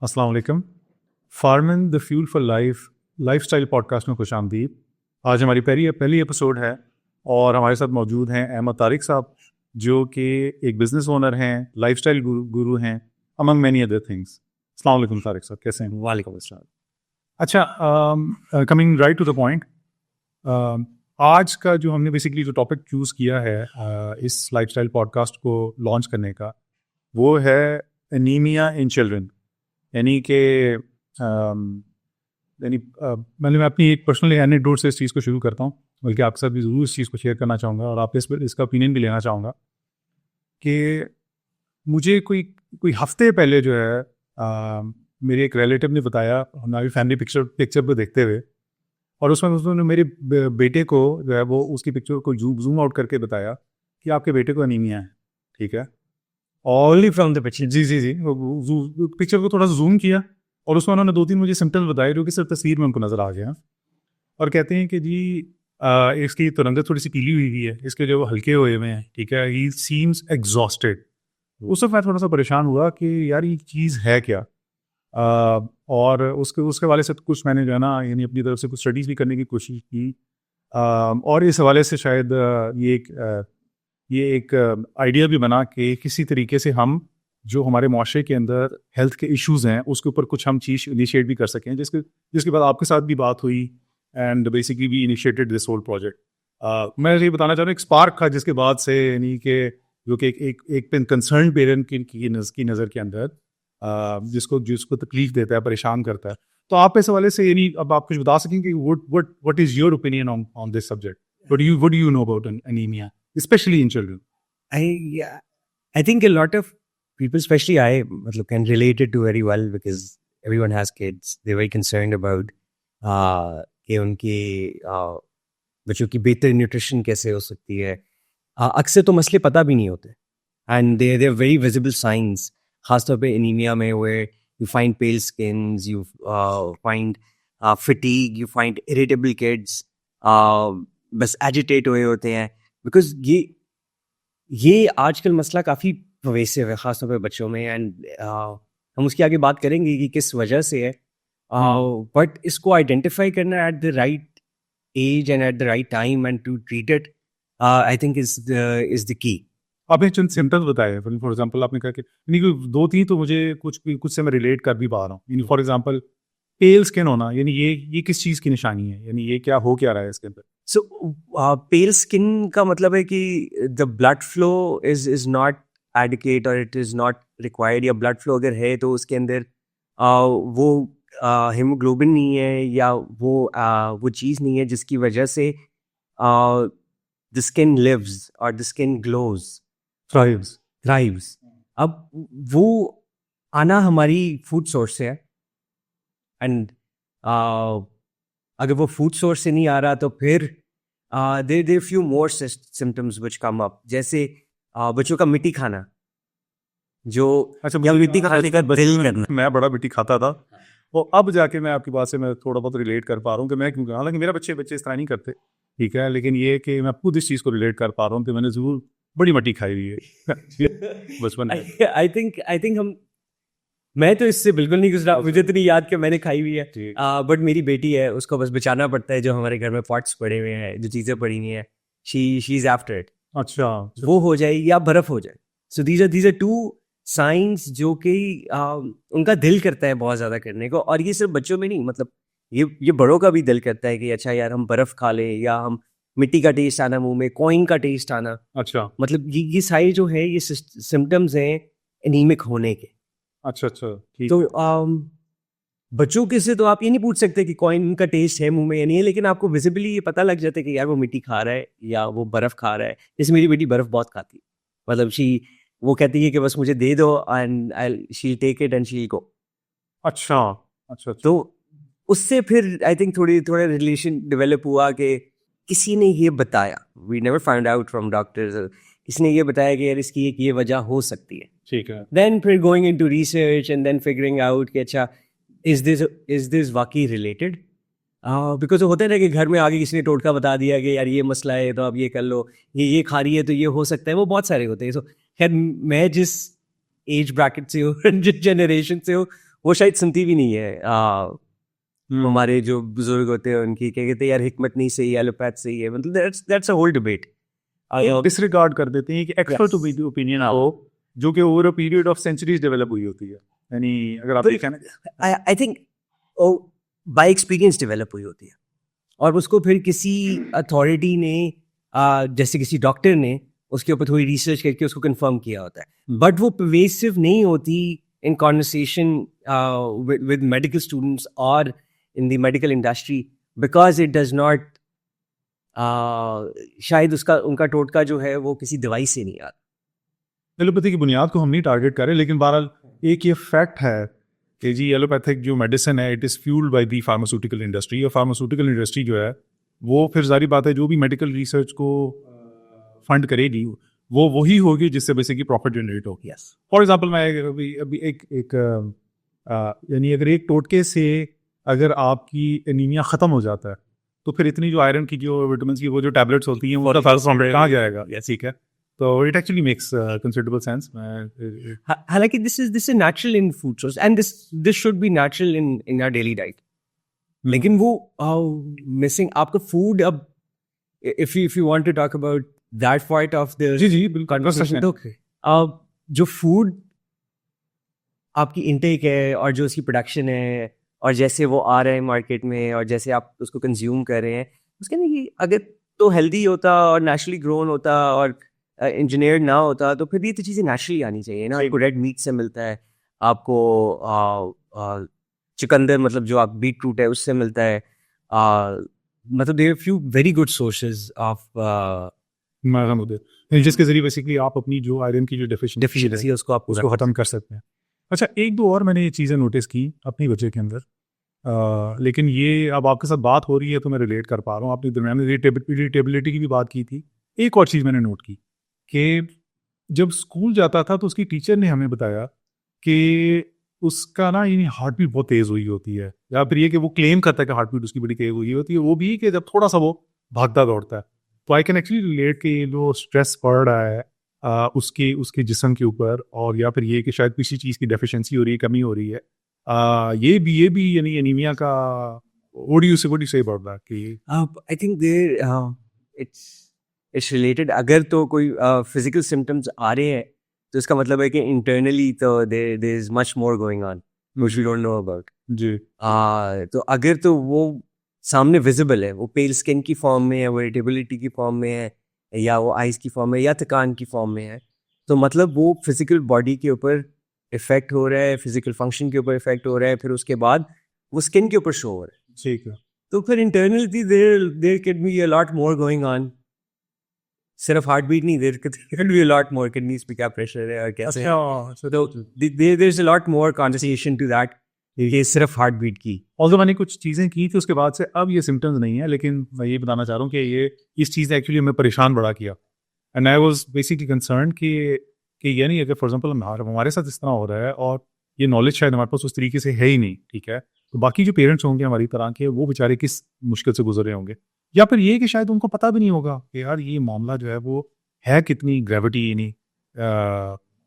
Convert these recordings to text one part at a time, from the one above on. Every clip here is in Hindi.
अस्सलाम वालेकुम। Farming the fuel for lifestyle podcast में खुश आमदीद। आज हमारी पहली एपिसोड है और हमारे साथ मौजूद हैं अहमद तारिक साहब, जो कि एक बिज़नेस ओनर हैं, लाइफस्टाइल गुरु हैं, अमंग मैनी अदर थिंग्स। अस्सलाम वालेकुम तारिक साहब, कैसे हैं? वालेकुम अस्सलाम। अच्छा, coming right to the point, आज का जो हमने बेसिकली जो टॉपिक चूज़ किया है इस लाइफस्टाइल पॉडकास्ट को लॉन्च करने का, वो है एनीमिया इन चिल्ड्रन। यानी कि मैं अपनी एक पर्सनल एनेक्डोट से इस चीज़ को शुरू करता हूँ, बल्कि आपके साथ भी ज़रूर इस चीज़ को शेयर करना चाहूँगा और आप इसका ओपिनियन भी लेना चाहूँगा कि मुझे कोई हफ्ते पहले जो है मेरे एक रिलेटिव ने बताया, हमारी फैमिली पिक्चर पर देखते हुए, और उसमें उन्होंने मेरे बेटे को जो है वो उसकी पिक्चर को जूम आउट करके बताया कि आपके बेटे को एनीमिया है। ठीक है, ओनली फ्रॉम द पिक्चर। जी, पिक्चर को थोड़ा सा जूम किया और उसमें उन्होंने 2-3 मुझे सिम्टम्स बताए जो कि सिर्फ तस्वीर में उनको नज़र आ गया, और कहते हैं कि जी इसकी तो रंगत थोड़ी सी पीली हुई है, इसके जो हल्के हुए हुए हैं, ठीक है, ही सीम्स एग्जॉस्टेड। उस वक्त मैं थोड़ा सा परेशान हुआ कि यार ये चीज़ है क्या, और उसके हवाले से कुछ मैंने जो है ना, यानी अपनी तरफ से कुछ स्टडीज़ भी करने की कोशिश की, और इस हवाले से शायद ये एक आइडिया भी बना कि किसी तरीके से हम जो हमारे माशरे के अंदर हेल्थ के इश्यूज़ हैं उसके ऊपर कुछ हम चीज़ इनिशिएट भी कर सकें, जिसके बाद आपके साथ भी बात हुई and basically we initiated this whole project. मैं ये बताना चाह रहा हूँ, एक स्पार्क था जिसके बाद से, यानी कि जो कि एक कंसर्न पेरेंट की नज़र के अंदर जिसको तकलीफ देता है, परेशान करता है। तो आप इस हवाले से यानी अब आप कुछ बता सकें कि what is your opinion on this subject? What do you know about anaemia, especially in children? I think a lot of people, especially I, can relate it to very well because everyone has kids. They're very concerned about कि उनके बच्चों की बेहतर न्यूट्रिशन कैसे हो सकती है। अक्सर तो मसले पता भी नहीं होते, and they're very visible signs, खासतौर पे एनीमिया में, where you find pale skins, you find fatigue, you find irritable kids, बस एजिटेट हुए होते हैं, बिकॉज ये आजकल मसला काफ़ी परवेसिव है ख़ासतौर पे बच्चों में, एंड हम उसकी आगे बात करेंगे कि किस वजह से है, बट इसको आइडेंटिफाई करना at the right age and at the right time and to treat it, I think is the key. आपने चंद सिम्टम्स बताए, फॉर एग्जांपल आपने कहा कि 2-3 तो मुझे कुछ से मैं रिलेट कर भी पा रहा हूँ। फॉर एग्जांपल पेल स्किन होना, यानी ये किस चीज़ की निशानी है, यानी ये क्या हो क्या रहा है इसके अंदर? So, pale skin का मतलब है कि the blood flow is not adequate or it is not required, या blood flow अगर है तो उसके अंदर वो hemoglobin नहीं है, या वो चीज़ नहीं है जिसकी वजह से the skin lives or the skin glows, thrives। अब वो आना हमारी फूड सोर्स से है, एंड अगर वो फूड सोर्स से नहीं आ रहा तो फिर there are few more symptoms which come up, जैसे बच्चों का मिट्टी खाना, जो मिट्टी खाने का दिल करना। मैं बड़ा मिट्टी खाता था, वो अब जाके मैं आपकी बात से मैं थोड़ा बहुत रिलेट कर पा रहा हूँ कि मैं क्यों, हालांकि मेरे बच्चे इस तरह नहीं करते, ठीक है, लेकिन ये कि मैं खुद इस चीज़ को रिलेट कर पा रहा हूँ कि मैंने ज़रूर बड़ी मिट्टी खाई हुई है बचपन में। आई थिंक मैं तो इससे बिल्कुल नहीं गुजरा, मुझे तो नहीं याद कि मैंने खाई हुई है, बट मेरी बेटी है, उसको बस बचाना पड़ता है, जो हमारे घर में पॉट्स पड़े हुए हैं, जो चीज़ें पड़ी हुई हैं, शी इज आफ्टर इट। अच्छा, वो हो जाए या बर्फ हो जाए। So these are two science जो कि उनका दिल करता है बहुत ज़्यादा करने को, और ये सिर्फ बच्चों में नहीं, मतलब ये बड़ों का भी दिल करता है कि अच्छा यार हम बर्फ़ खा लें, या हम मिट्टी का टेस्ट आना मुंह में, कॉइन का टेस्ट आना। अच्छा, मतलब ये सारे जो है ये सिम्टम्स हैं एनीमिक होने के। अच्छा, ठीक। तो बच्चों के से तो आप ये नहीं पूछ सकते कि कॉइन का टेस्ट है मुंह में या नहीं है, लेकिन आपको विजिबली ये पता लग जाता है कि यार वो मिट्टी खा रहा है या वो बर्फ़ खा रहा है। जैसे मेरी बेटी बर्फ़ बहुत खाती है, मतलब वो कहती है कि बस मुझे दे दो and she take it and she go. अच्छा। तो उससे फिर आई थिंक थोड़ा रिलेशन डेवलप हुआ कि किसी ने ये बताया, we never find out from doctors, किसी ने ये बताया कि यार इसकी एक ये वजह हो सकती है। ठीक है। देन फिर going into research and then figuring out कि अच्छा इज दिस वाकई रिलेटेड, बिकॉज होता है ना कि घर में आगे किसी ने टोटका बता दिया कि यार ये मसला है तो आप ये कर लो, ये खा रही है तो ये हो सकता है, वो बहुत सारे होते हैं। सो खैर मैं जिस एज ब्रैकेट से हो, जिस जनरेशन से हो, वो शायद सुनती भी नहीं है। हमारे जो बुजुर्ग होते हैं उनकी क्या कहते हैं यार, हिकमत नहीं सही, एलोपैथ सही है, मतलब that's a whole debate. Disregard कर देते हैं कि एक्सपर्ट ओपिनियन हो जो कि over a period of centuries develop हुई होती है। यानी अगर आप कहना, I think by experience develop हुई होती है, और उसको फिर किसी अथॉरिटी ने जैसे किसी डॉक्टर ने उसके ऊपर थोड़ी रिसर्च करके उसको कंफर्म किया होता है, बट वो परवेसिव नहीं होती in conversation with medical students or in the medical industry because it does not शायद उनका टोटका जो है वो किसी दवाई से नहीं आता। एलोपैथी की बुनियाद को हम नहीं टारगेट कर रहे, लेकिन बहरहाल एक ये फैक्ट है कि जी एलोपैथिक जो मेडिसिन है it is fuelled by the pharmaceutical industry, और फार्मास्यूटिकल इंडस्ट्री जो है वो फिर जारी बात है जो भी मेडिकल रिसर्च को फंड करेगी वो वही होगी जिससे बेसिकली प्रॉफिट जनरेट होगी। फॉर एग्जांपल मैं अभी एक यानी अगर एक टोटके से अगर आपकी एनीमिया ख़त्म हो जाता है तो फिर इतनी जो आयरन की जो विटामिन की वो जो टैबलेट्स होती हैं वो कहाँ जाएगा? ठीक है, तो it actually makes considerable sense. हालांकि this is natural in food source and this should be natural in our daily diet, लेकिन वो मिसिंग आपका फूड। अब if you want to talk about that part of the जी बिल्कुल, तो जो फूड आपकी इनटेक है और जो उसकी प्रोडक्शन है और जैसे वो आ रहा है मार्केट में और जैसे आप उसको कंज्यूम कर रहे हैं, उसके अंदर ये अगर तो हेल्दी होता और नेचुरली ग्रोन होता और इंजीनियर्ड ना होता तो फिर ये तो चीज़ें नेचुरली आनी चाहिए ना। आपको रेड मीट से मिलता है, आपको चुकंदर मतलब जो आप बीट रूट है उससे मिलता है, मतलब there few very good sources of जिसके जरिए बेसिकली आप अपनी जो आयरन की जो डेफिशिएंसी है उसको खत्म कर सकते हैं। अच्छा, एक दो और मैंने ये चीज़ें नोटिस की अपनी बच्चे के अंदर, लेकिन ये अब आपके साथ बात हो रही है तो मैं रिलेट कर पा रहा हूँ। आपने दरमियान में इरिटेबिलिटी की भी बात की थी। एक और चीज़ मैंने नोट की कि जब स्कूल जाता था तो उसकी टीचर ने हमें बताया कि उसका ना यानी हार्ट बीट बहुत तेज़ हुई होती है, या फिर ये कि वो क्लेम करता है कि हार्ट बीट उसकी बड़ी तेज़ हुई होती है, वो भी कि जब थोड़ा सा वो भागता दौड़ता है। तो आई कैन एक्चुअली रिलेट कि जो स्ट्रेस पड़ रहा है उसके जिस्म के ऊपर, और या फिर ये कि शायद किसी चीज़ की डेफिशिएंसी हो रही है, कमी हो रही है, ये भी यानी एनीमिया का what do you say about that कि I think there it's related। अगर तो कोई physical symptoms आ रहे हैं तो इसका मतलब है कि internally तो there is much more going on which we don't know about जी। तो अगर तो वो सामने विजिबल है, वो पेल स्किन की फॉर्म में है, वो इरिटेबिलिटी की फॉर्म में है, या वो आइज की फॉर्म में या थकान की फॉर्म में है, तो मतलब वो फिजिकल बॉडी के ऊपर इफेक्ट हो रहा है, फिजिकल फंक्शन के ऊपर इफेक्ट हो रहा है, फिर उसके बाद वो स्किन के ऊपर शो हो रहा है। ठीक है, तो फिर internally there can be a lot more going on, सिर्फ हार्ट बीट नहीं, there can be a lot more, kidneys पे क्या प्रेशर है और कैसे, तो there is a lot more conversation to that, ये सिर्फ हार्ट बीट की। ऑल्दो मैंने कुछ चीज़ें की थी उसके बाद से अब ये सिम्टम्स नहीं है, लेकिन मैं ये बताना चाह रहा हूँ कि ये इस चीज़ ने एक्चुअली हमें परेशान बड़ा किया, and I was basically concern कि यानी अगर फॉर एग्जांपल हमारे साथ इस तरह हो रहा है और ये नॉलेज शायद हमारे पास उस तरीके से है ही नहीं, ठीक है, तो बाकी जो पेरेंट्स होंगे हमारी तरह के वो बेचारे किस मुश्किल से गुजर रहे होंगे, या फिर ये कि शायद उनको पता भी नहीं होगा कि यार ये मामला जो है वो है कितनी ग्रेविटी, यानी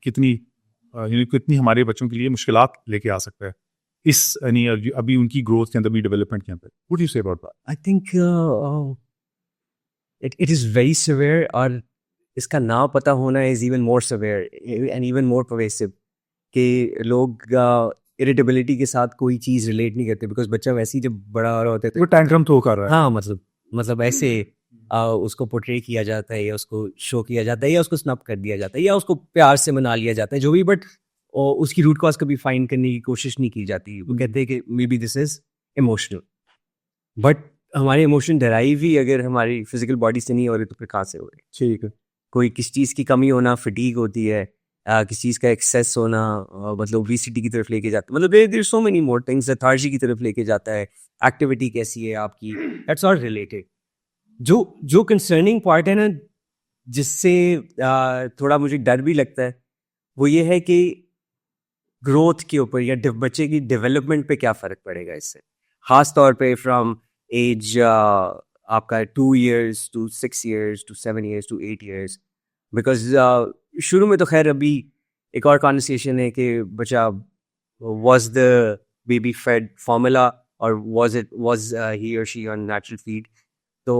कितनी हमारे बच्चों के लिए मुश्किलात लेके आ सकता है इस यानी अभी उनकी ग्रोथ के अंदर भी, डेवलपमेंट के अंदर। What do you say about that? I think it is very severe, और इसका ना पता होना is even more severe and even more pervasive, कि लोग इरिटेबिलिटी के साथ कोई चीज़ रिलेट नहीं करते, बिकॉज बच्चा वैसे ही जब बड़ा हो रहा होता है वो टैंट्रम तो कर रहा है, हाँ, मतलब ऐसे उसको पोर्ट्रे किया जाता है या उसको शो किया जाता है या उसको स्नप कर दिया जाता है या उसको प्यार से मना लिया जाता है, जो भी, बट उसकी रूट कॉज कभी फाइंड करने की कोशिश नहीं की जाती। वो कहते हैं कि may be this is emotional, but हमारे इमोशन डराइव ही अगर हमारी फिजिकल बॉडी से नहीं हो रही तो फिर कहाँ से हो रही? ठीक है, कोई किसी चीज़ की कमी होना, फटीग होती है, किसी चीज़ का एक्सेस होना, मतलब ओबेसिटी की तरफ लेके जाता है, मतलब there so many more things, lethargy की तरफ लेके जाता है, एक्टिविटी कैसी है आपकी, दैट्स ऑल रिलेटेड। जो कंसर्निंग पार्ट है ना, जिससे थोड़ा मुझे डर भी लगता है, वो ये है कि ग्रोथ के ऊपर या बच्चे की डेवलपमेंट पे क्या फ़र्क पड़ेगा इससे, ख़ास तौर पे फ्रॉम एज आपका 2 years to 6 years to 7 years to 8 years, because शुरू में तो खैर अभी एक और कॉन्वर्सेशन है कि बच्चा was the baby fed formula or was he or she on natural feed? तो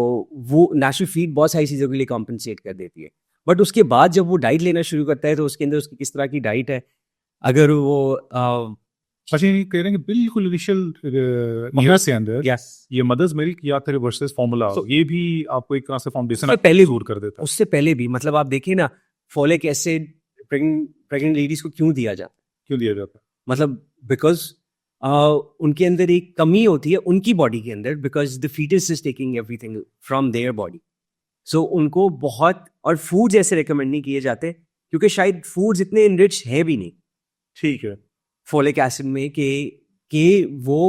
वो नेचुरल फीड बहुत सारी चीज़ों के लिए कॉम्पनसेट कर देती है, बट उसके बाद जब वो डाइट लेना शुरू करता है तो उसके अंदर उसकी किस तरह की डाइट है, अगर वो अच्छा ये कह रहे हैं कि बिल्कुल इनिशियल ईयर से अंदर yes, ये मदर्स मिल्क या फिर वर्सेस फार्मूला ये भी आपको एक तरह से फाउंडेशन उससे पहले दूर कर देता है। उससे पहले भी मतलब आप देखिए ना, फोलिक एसिड प्रेग्नेंट लेडीज को क्यों दिया जाता है? क्यों दिया जाता है? मतलब बिकॉज उनके अंदर एक कमी होती है उनकी बॉडी के अंदर, because the foetus is taking everything from their body, so उनको बहुत, और फूड्स ऐसे रिकमेंड नहीं किए जाते क्योंकि शायद फूड्स इतने इनरिच है भी नहीं ठीक है फोलिक एसिड में कि वो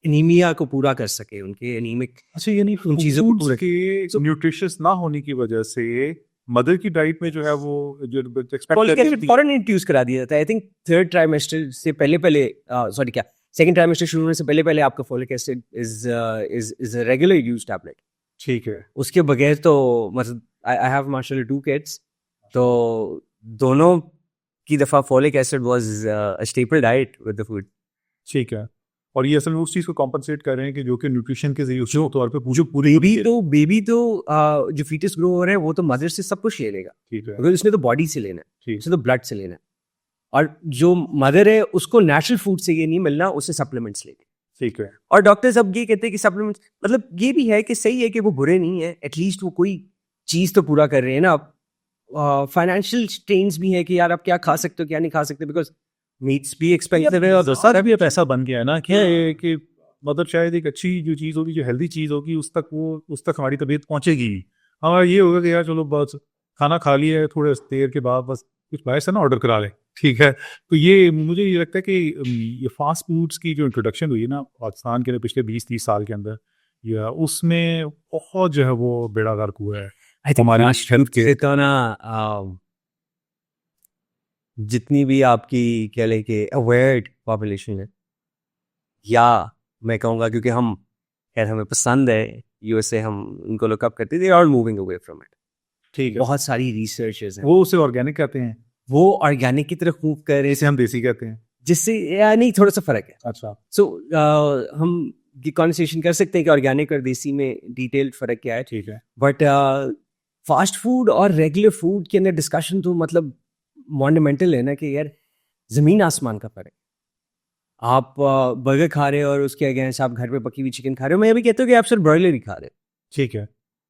एनीमिया को पूरा कर सके, उनके एनीमिक अच्छा यानी उन चीजों को foods पूरा के न्यूट्रिशियस ना होने की वजह से मदर की डाइट में जो है वो जो फोलिक एसिड फॉरन इंट्रोड्यूस करा दिया जाता है। आई थिंक थर्ड ट्राइमेस्टर से पहले सॉरी क्या सेकंड ट्राइमेस्टर शुरू होने से पहले आपका folic acid is a regular use tablet. ठीक है उसके बगैर तो मतलब आई हैव माशाल्लाह 2 किड्स, तो दोनों की दफा folic acid was a staple diet with the food. ठीक है और ये असल में उस चीज को कॉम्पनसेट कर रहे हैं कि जो कि न्यूट्रिशन के जरिए उसके तौर पे पूछो पूरी बेबी तो जो फीटस ग्रो हो रहा है वो तो मदर से सब कुछ ले लेगा, ठीक है क्योंकि उसने तो बॉडी से लेना है, ठीक उसने तो ब्लड से लेना है, और जो मदर है उसको नेचुरल फूड से ये नहीं मिलना, उसे सप्लीमेंट्स लेने। ठीक है और डॉक्टर्स अब ये कहते हैं कि सप्लीमेंट्स मतलब ये भी है कि सही है कि वो बुरे नहीं है, एटलीस्ट वो कोई चीज तो पूरा कर रहे हैं ना। फाइनेंशियल स्ट्रेन्स भी है कि यार आप क्या खा सकते हो क्या नहीं खा सकते, बिकॉज मीट्स भी एक्सपेंसिव है और सर अभी अब ऐसा बन गया है ना क्या है कि मतलब शायद एक अच्छी जो चीज़ होगी जो हेल्दी चीज़ होगी उस तक हमारी तबीयत पहुंचेगी। हमारा ये होगा कि यार चलो बस खाना खा लिया है थोड़े देर के बाद बस कुछ बाहर से ना ऑर्डर करा लें, ठीक है। तो ये मुझे ये लगता है कि ये फास्ट फूड्स की जो इंट्रोडक्शन हुई है ना पाकिस्तान के पिछले 20-30 साल के अंदर, या उसमें बहुत जो है वो बेड़ा गर्क हुआ है हमारी हेल्थ के। तो ना जितनी भी आपकी क्या लेके अवेयर पॉपुलेशन है, या मैं कहूँगा क्योंकि हम खैर हमें पसंद है यूएसए, हम उनको लुकअप करते थे, are moving away from it. ठीक है बहुत सारी रिसर्चेस हैं, वो उसे ऑर्गेनिक कहते हैं, वो ऑर्गेनिक की तरफ मूव कर रहे इसे हम देसी कहते हैं। जिससे या नहीं थोड़ा सा फर्क है। अच्छा सो हम की कॉन्वर्सेशन कर सकते हैं कि ऑर्गेनिक और देसी में डिटेल्ड फर्क क्या है, ठीक है बट फास्ट फूड और रेगुलर फूड के अंदर डिस्कशन तो मतलब मॉन्यूमेंटल है ना कि यार जमीन आसमान का फर्क है। आप बर्गर खा रहे हो और उसके अगेंस्ट आप घर पे पकी हुई चिकन खा रहे हो, मैं अभी कहता हूँ कि आप सिर्फ ब्रॉयलर ही खा रहे हो, ठीक है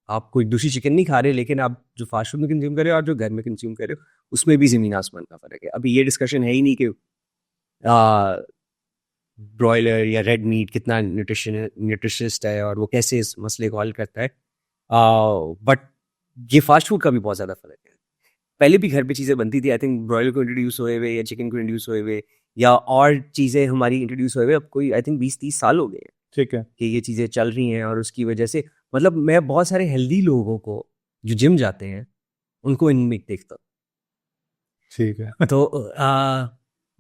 आप कोई दूसरी चिकन नहीं खा रहे, लेकिन आप जो फास्ट फूड में कंज्यूम कर रहे हो और जो घर में कंज्यूम कर रहे हो उसमें भी जमीन आसमान का फर्क है। अभी ये डिस्कशन है ही नहीं कि ब्रॉयलर या रेड मीट कितना न्यूट्रिशनिस्ट है और वो कैसे इस मसले को हल करता है, बट ये फास्ट फूड का भी बहुत ज़्यादा फर्क है। पहले भी घर पे चीज़ें बनती थी, आई थिंक ब्रॉयलर को इंट्रोड्यूस हुए हुए या चिकन को इंट्रोड्यूस हुए हुए या और चीज़ें हमारी इंट्रोड्यूस हुए हुए अब कोई आई थिंक 20-30 साल हो गए हैं ठीक है कि ये चीज़ें चल रही हैं, और उसकी वजह से मतलब मैं बहुत सारे हेल्दी लोगों को जो जिम जाते हैं उनको इनमें देखता हूँ। ठीक है तो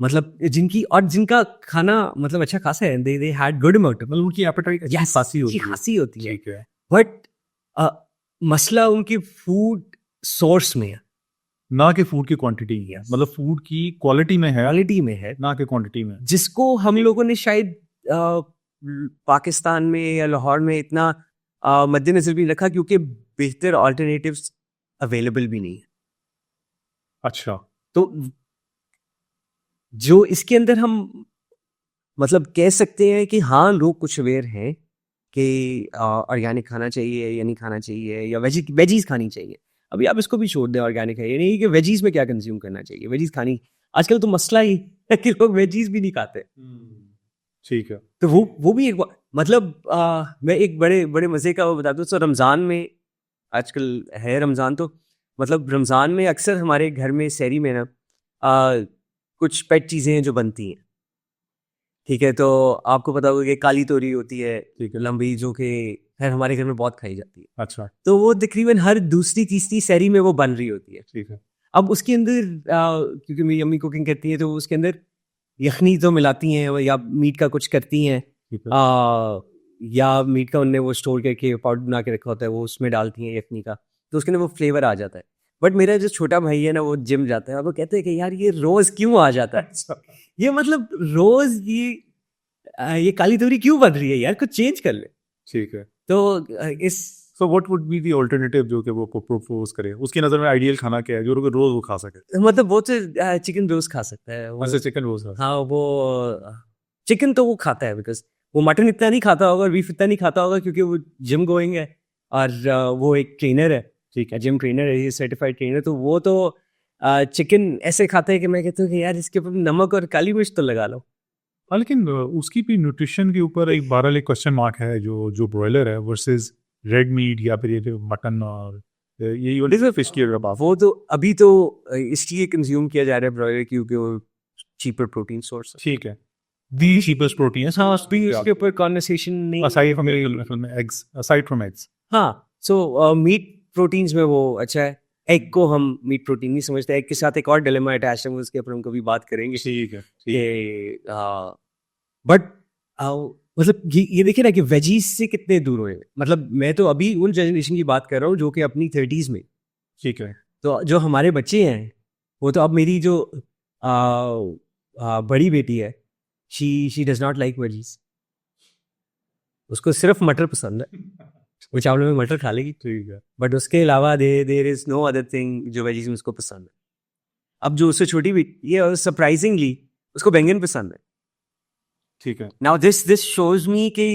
मतलब जिनका खाना मतलब अच्छा खासा है, दे हैड गुड अमाउंट, मतलब उनकी एपेटाइट अच्छी Yes, खासी अच्छी होती है। खासी होती है, ठीक है बट मसला उनके फूड सोर्स में है, ना कि फूड की क्वांटिटी है, मतलब फूड की क्वालिटी में है क्वालिटी में है, ना कि क्वांटिटी में। जिसको हम लोगों ने शायद पाकिस्तान में या लाहौर में इतना मद्देनजर भी नहीं रखा क्योंकि बेहतर ऑल्टरनेटिव्स अवेलेबल भी नहीं है। अच्छा तो जो इसके अंदर हम मतलब कह सकते हैं कि हाँ लोग कुछ अवेयर हैं कि ऑर्गेनिक खाना चाहिए या नहीं खाना चाहिए, या वेजीज खानी चाहिए। अभी आप इसको भी छोड़ दें, ऑर्गेनिक है ये नहीं कि वेजीज में क्या कंज्यूम करना चाहिए, वेजीज खानी आजकल तो मसला ही है कि लोग वेजीज भी नहीं खाते। ठीक है तो वो भी एक मतलब मैं एक बड़े बड़े मजे का वो बताता हूँ। तो रमज़ान में आजकल है रमज़ान, तो मतलब रमज़ान में अक्सर हमारे घर में सहरी में ना कुछ पेट चीज़ें हैं जो बनती हैं, ठीक है। तो आपको पता होगा कि काली तोरी होती है, ठीक है लंबी, जो कि खैर हमारे घर में बहुत खाई जाती है। अच्छा तो वो तकरीबन हर दूसरी तीसरी सहरी में वो बन रही होती है। ठीक है अब उसके अंदर क्योंकि मेरी अम्मी कुकिंग करती है तो उसके अंदर यखनी तो मिलाती हैं या मीट का कुछ करती हैं, ठीक है या मीट का उनने वो स्टोर करके पाउडर बना के रखा होता है वो उसमें डालती हैं यखनी का, तो उसके अंदर वो फ्लेवर आ जाता है। बट मेरा जो छोटा भाई है ना वो जिम जाता है और वो कहते हैं कि यार ये रोज क्यों आ जाता है, ये मतलब रोज ये काली तोरी क्यों बन रही है यार, कुछ चेंज कर ले। ठीक है। तो इस so what would be the alternative जो कि वो प्रपोज करे? उसकी नज़र में आइडियल खाना क्या है जो रोज वो खा सके? मतलब वो तो चिकन रोज खा सकता है वो, वैसे चिकन रोज खा हाँ वो चिकन तो वो खाता है बिकॉज वो मटन इतना नहीं खाता होगा और बीफ इतना नहीं खाता होगा क्योंकि वो जिम गोइंग है और वो एक ट्रेनर है, ठीक है, जिम ट्रेनर है, ये सर्टिफाइड ट्रेनर, तो वो तो चिकन ऐसे खाता है कि मैं कहता हूँ कि यार इसके ऊपर नमक और काली मिर्च तो लगा लो। हाँ, लेकिन उसकी भी न्यूट्रिशन के ऊपर एक बहरहाल एक क्वेश्चन मार्क है जो ब्रॉयलर है वर्सेस रेड मीट या फिर ये जो मटन और ये वाली फिश की अगर बात। वो तो अभी तो इसलिए कंज्यूम किया जा रहा है ब्रॉयलर क्योंकि वो चीपर प्रोटीन सोर्स है। ठीक है, दी चीपेस्ट प्रोटीन। हाँ, अभी उसके ऊपर कॉन्वर्सेशन नहीं, aside from eggs, aside from eggs। हाँ, सो मीट प्रोटीन्स में वो अच्छा है। एग को हम मीट प्रोटीन नहीं समझते, एग के साथ एक और डिलेमा अटैच है, उसके ऊपर हम कभी बात करेंगे। ठीक है, कि बट मतलब ये देखिए ना कि वेजीज से कितने दूर हुए। मतलब मैं तो अभी उन जनरेशन की बात कर रहा हूँ जो कि अपनी 30s में, ठीक है। तो जो हमारे बच्चे हैं वो तो अब मेरी जो बड़ी बेटी है she does not like veggies, उसको सिर्फ मटर पसंद है, वो चावलों में मटर खा लेगी, ठीक है। बट उसके अलावा there is no other thing जो वेजीज में उसको पसंद है। अब जो उससे छोटी बेटी ये सरप्राइजिंगली उसको बैंगन पसंद है। ठीक है। नाउ दिस शोज मी कि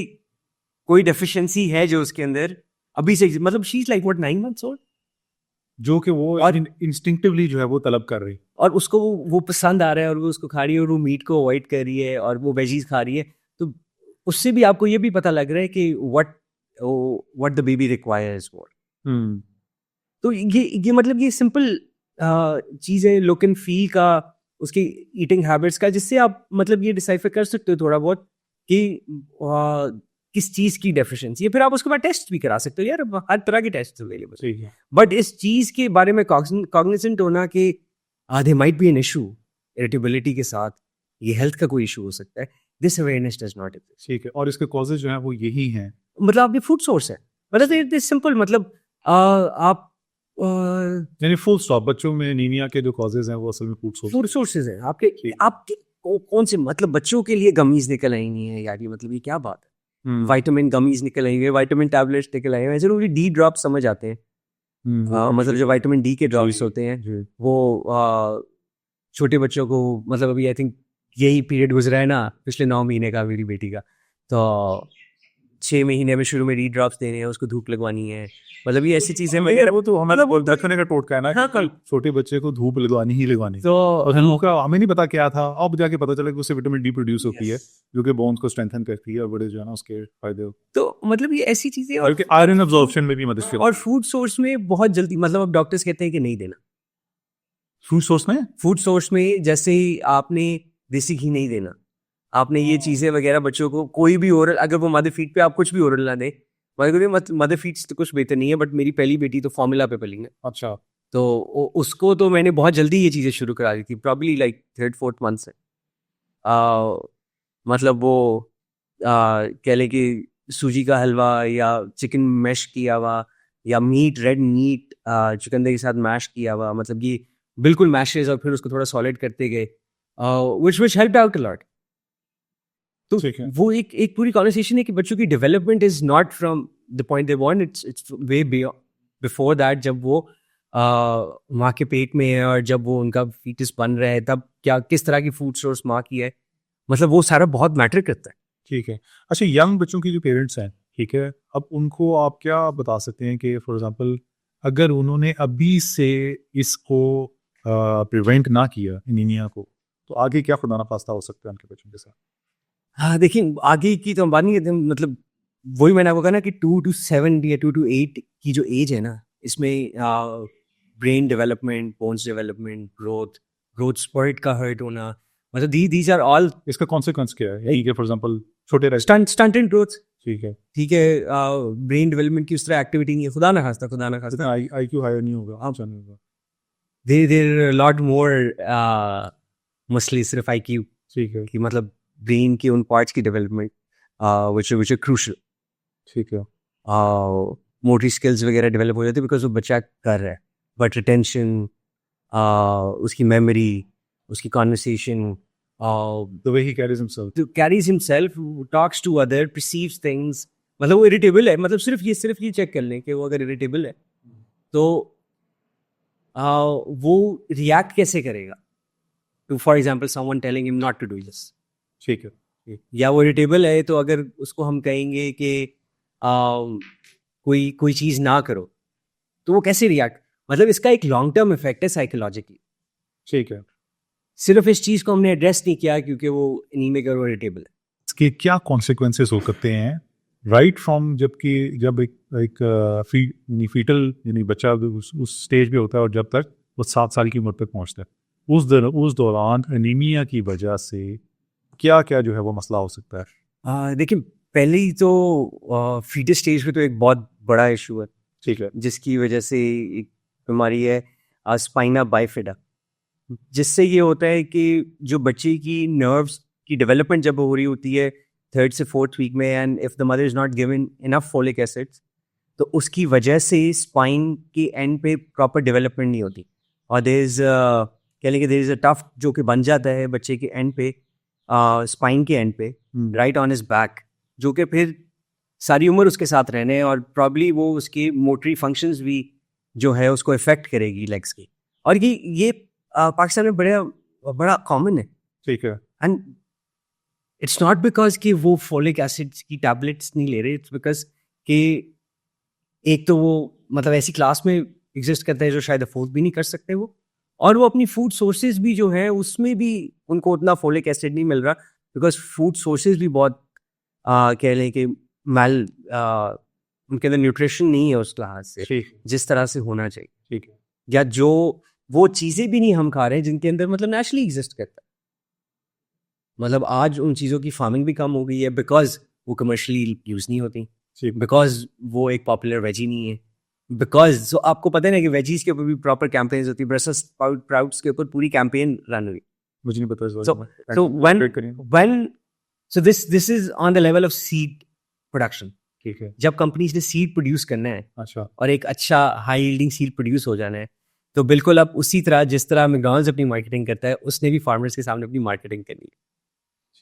कोई डेफिशिएंसी है जो उसके अंदर अभी से, मतलब she is like what 9 months old, जो कि वो और इंस्टिंक्टिवली जो है वो तलब कर रही, और उसको वो पसंद आ रहा है और वो उसको खा रही है और वो मीट को अवॉइड कर रही है और वो वेजीज खा रही है। तो उससे भी आपको ये भी पता लग रहा है कि what the baby requires for. तो ये मतलब ये सिंपल चीज़ है, लुक एंड फील का, उसकी ईटिंग हैबिट्स का, जिससे आप मतलब ये डिसाइफर कर सकते हो थोड़ा बहुत कि किस चीज़ की डेफिशिएंसी है। फिर आप उसके बाद टेस्ट भी करा सकते हो, यार हर तरह के टेस्ट अवेलेबल। ठीक है। बट इस चीज़ के बारे में कॉग्निजेंट होना कि they might be an issue irritability के साथ, ये हेल्थ का कोई इशू हो सकता है, this awareness does not exist. ठीक है। और इसके कॉजेज जो हैं वो यही हैं, मतलब आपके फूड सोर्स है, मतलब इट सिंपल, मतलब आप यानी फुल स्टॉप। बच्चों में एनीमिया के जो कॉजेज हैं वो असल में फूड सोर्सेज है आपके आपके कौन से, मतलब बच्चों के लिए गमीज निकल आई नहीं है यार, ये मतलब ये क्या बात है, विटामिन गमीज निकल आई है, विटामिन टैबलेट्स निकल आई है, जरूरी डी ड्रॉप समझ आते हैं। मतलब जो विटामिन डी के ड्रॉप्स होते हैं वो छोटे बच्चों को, मतलब अभी आई थिंक यही पीरियड गुजरा है ना पिछले 9 महीने का मेरी बेटी का, तो 6 महीने में शुरू में डी ड्रॉप्स देने हैं, उसको धूप लगवानी है, मतलब ये ऐसी चीजें वो तो हमारा दखने का टोटका है ना। हाँ, कल छोटे बच्चे को धूप लगवानी ही लगवानी। तो और उनका हमें नहीं पता क्या था, अब जाके पता चला कि उससे विटामिन डी प्रोड्यूस होती है जो कि बोन्स को स्ट्रेंथन करती है और बड़े जो है ना उसके फायदे। तो मतलब ये ऐसी चीजें, और आयरन अब्जॉर्प्शन में भी मदद करती है। और फूड सोर्स में बहुत जल्दी, मतलब अब डॉक्टर्स कहते हैं कि नहीं देना फूड सोर्स में जैसे आपने देसी घी नहीं देना, आपने ये चीजें वगैरह बच्चों को कोई भी ओरल, अगर वो मदर फीड पे आप कुछ भी ओरल ना दें, मदर फीड्स तो कुछ बेहतर नहीं है, बट मेरी पहली बेटी तो फॉर्मूला पे पली है। अच्छा। तो उसको तो मैंने बहुत जल्दी ये चीजें शुरू करा दी थी, प्रॉब्ली लाइक 3rd-4th मंथ से। मतलब वो कह लें कि सूजी का हलवा या चिकन मैश किया हुआ या रेड मीट चुकंदर के साथ मैश किया हुआ, मतलब ये बिल्कुल मैशेज, और फिर उसको थोड़ा सॉलिड करते गए, which helped out a lot। तो वो एक पूरी कॉन्वर्सेशन है कि बच्चों की development is not from the point they want, it's way before that. जब वो माँ के पेट में है और जब वो उनका फीटस बन रहा है, तब क्या किस तरह की फूड सोर्स माँ की है, मतलब वो सारा बहुत मैटर करता है। ठीक है। अच्छा, यंग बच्चों की जो पेरेंट्स हैं, ठीक है, अब उनको आप क्या बता सकते हैं कि फॉर एग्जांपल अगर उन्होंने अभी से इसको प्रिवेंट ना किया एनीमिया को, तो आगे क्या खुदा ना खास्ता हो सकता है उनके बच्चों के साथ? हाँ देखिए, आगे की तो हम बात नहीं करते, मतलब वही मैंने आपको कहा ना कि 2 to 7 या 2 to 8 की जो एज है ना, इसमें brain development, bones development, growth spurt का हर्ट होना, मतलब दीज आर ऑल। इसका कॉन्सिक्वेंस क्या है? फॉर एग्जांपल छोटे स्टंटेड ग्रोथ, ठीक है, ब्रेन डेवलपमेंट की उस तरह एक्टिविटी नहीं है, खुदा ना खास्ता आईक्यू हायर नहीं होगा। हाँ, देयर लॉट मोर मसले सिर्फ आईक्यू, ठीक है, कि मतलब ब्रेन के उन पार्ट्स की डेवलपमेंट which are crucial। ठीक है। मोटरी स्किल्स वगैरह डेवलप हो जाती है बिकॉज वो बच्चा कर रहा है। बट रिटेंशन, उसकी मेमोरी, उसकी conversation, The way he carries himself. carries himself, talks to other, perceives things. मतलब वो इरिटेबल है, मतलब सिर्फ ये चेक कर लें कि वो अगर इरिटेबल है तो वो रिएक्ट कैसे करेगा to, for example, someone telling him not to do this. ठीक है। या वो इरिटेबल है तो अगर उसको हम कहेंगे कि कोई चीज़ ना करो तो वो कैसे रिएक्ट, मतलब इसका एक लॉन्ग टर्म इफेक्ट है साइकोलॉजिकली। ठीक है। सिर्फ इस चीज़ को हमने एड्रेस नहीं किया क्योंकि वो एनीमिक और इरिटेबल है। इसके क्या कॉन्सिक्वेंसेस हो सकते हैं राइट फ्रॉम जब एक फीटल यानी बच्चा उस स्टेज पे होता है और जब तक वो 7 साल की उम्र पे पहुंचता है, उस दौरान एनीमिया की वजह से क्या क्या जो है वो मसला हो सकता है? देखिए, पहले ही तो फीटस स्टेज पे तो एक बहुत बड़ा इशू है ठीक है। जिसकी वजह से एक बीमारी है स्पाइना बाइफिडा, जिससे ये होता है कि जो बच्चे की नर्व्स की डेवलपमेंट जब हो रही होती है 3rd से 4th वीक में, and if the mother is not given enough folic acids, तो उसकी वजह से स्पाइन के एंड पे प्रॉपर डेवलपमेंट नहीं होती, और देयर इज कह लेंगे देयर इज अ टफ जो कि बन जाता है बच्चे के एंड पे, स्पाइन के एंड पे, राइट ऑन हिज बैक, जो कि फिर सारी उम्र उसके साथ रहने, और प्रॉब्ली वो उसकी मोटरी फंक्शंस भी जो है उसको इफेक्ट करेगी लेग्स की। और ये पाकिस्तान में बड़ा कॉमन है। ठीक है। एंड इट्स नॉट बिकॉज कि वो फोलिक एसिड की टैबलेट्स नहीं ले रहे, इट्स बिकॉज कि एक तो वो मतलब ऐसी क्लास में एग्जिस्ट करता है जो शायद अफोर्ड भी नहीं कर सकते वो, और वो अपनी फूड सोर्सेज भी जो है उसमें भी उनको उतना फोलिक एसिड नहीं मिल रहा, बिकॉज फूड सोर्सेज भी बहुत कह लें कि उनके अंदर न्यूट्रिशन नहीं है उस लिहाज से ठीक जिस तरह से होना चाहिए, ठीक है। या जो वो चीज़ें भी नहीं हम खा रहे हैं जिनके अंदर मतलब नेचुरली एग्जिस्ट करता है। मतलब आज उन चीज़ों की फार्मिंग भी कम हो गई है बिकॉज वो कमर्शियली यूज़ नहीं होती, ठीक। बिकॉज वो एक पॉपुलर वेजी नहीं है, बिकॉज सो आपको पता है ना कि वेजीज के ऊपर भी प्रॉपर कैंपेन्स होती है, ब्रसेल्स स्प्राउट्स के ऊपर पूरी कैंपेन रन हुई। मुझे नहीं पता इस बारे So- में। so when- Elaborate करिए। When so this is on the level of seed production। ठीक है। जब कंपनीज ने सीड प्रोड्यूस करना है अच्छा। और एक अच्छा हाई यील्डिंग सीड प्रोड्यूस हो जाना है, तो बिल्कुल अब उसी तरह जिस तरह मैकडॉनल्ड्स अपनी मार्केटिंग करता है उसने भी फार्मर्स के सामने अपनी मार्केटिंग करनी है,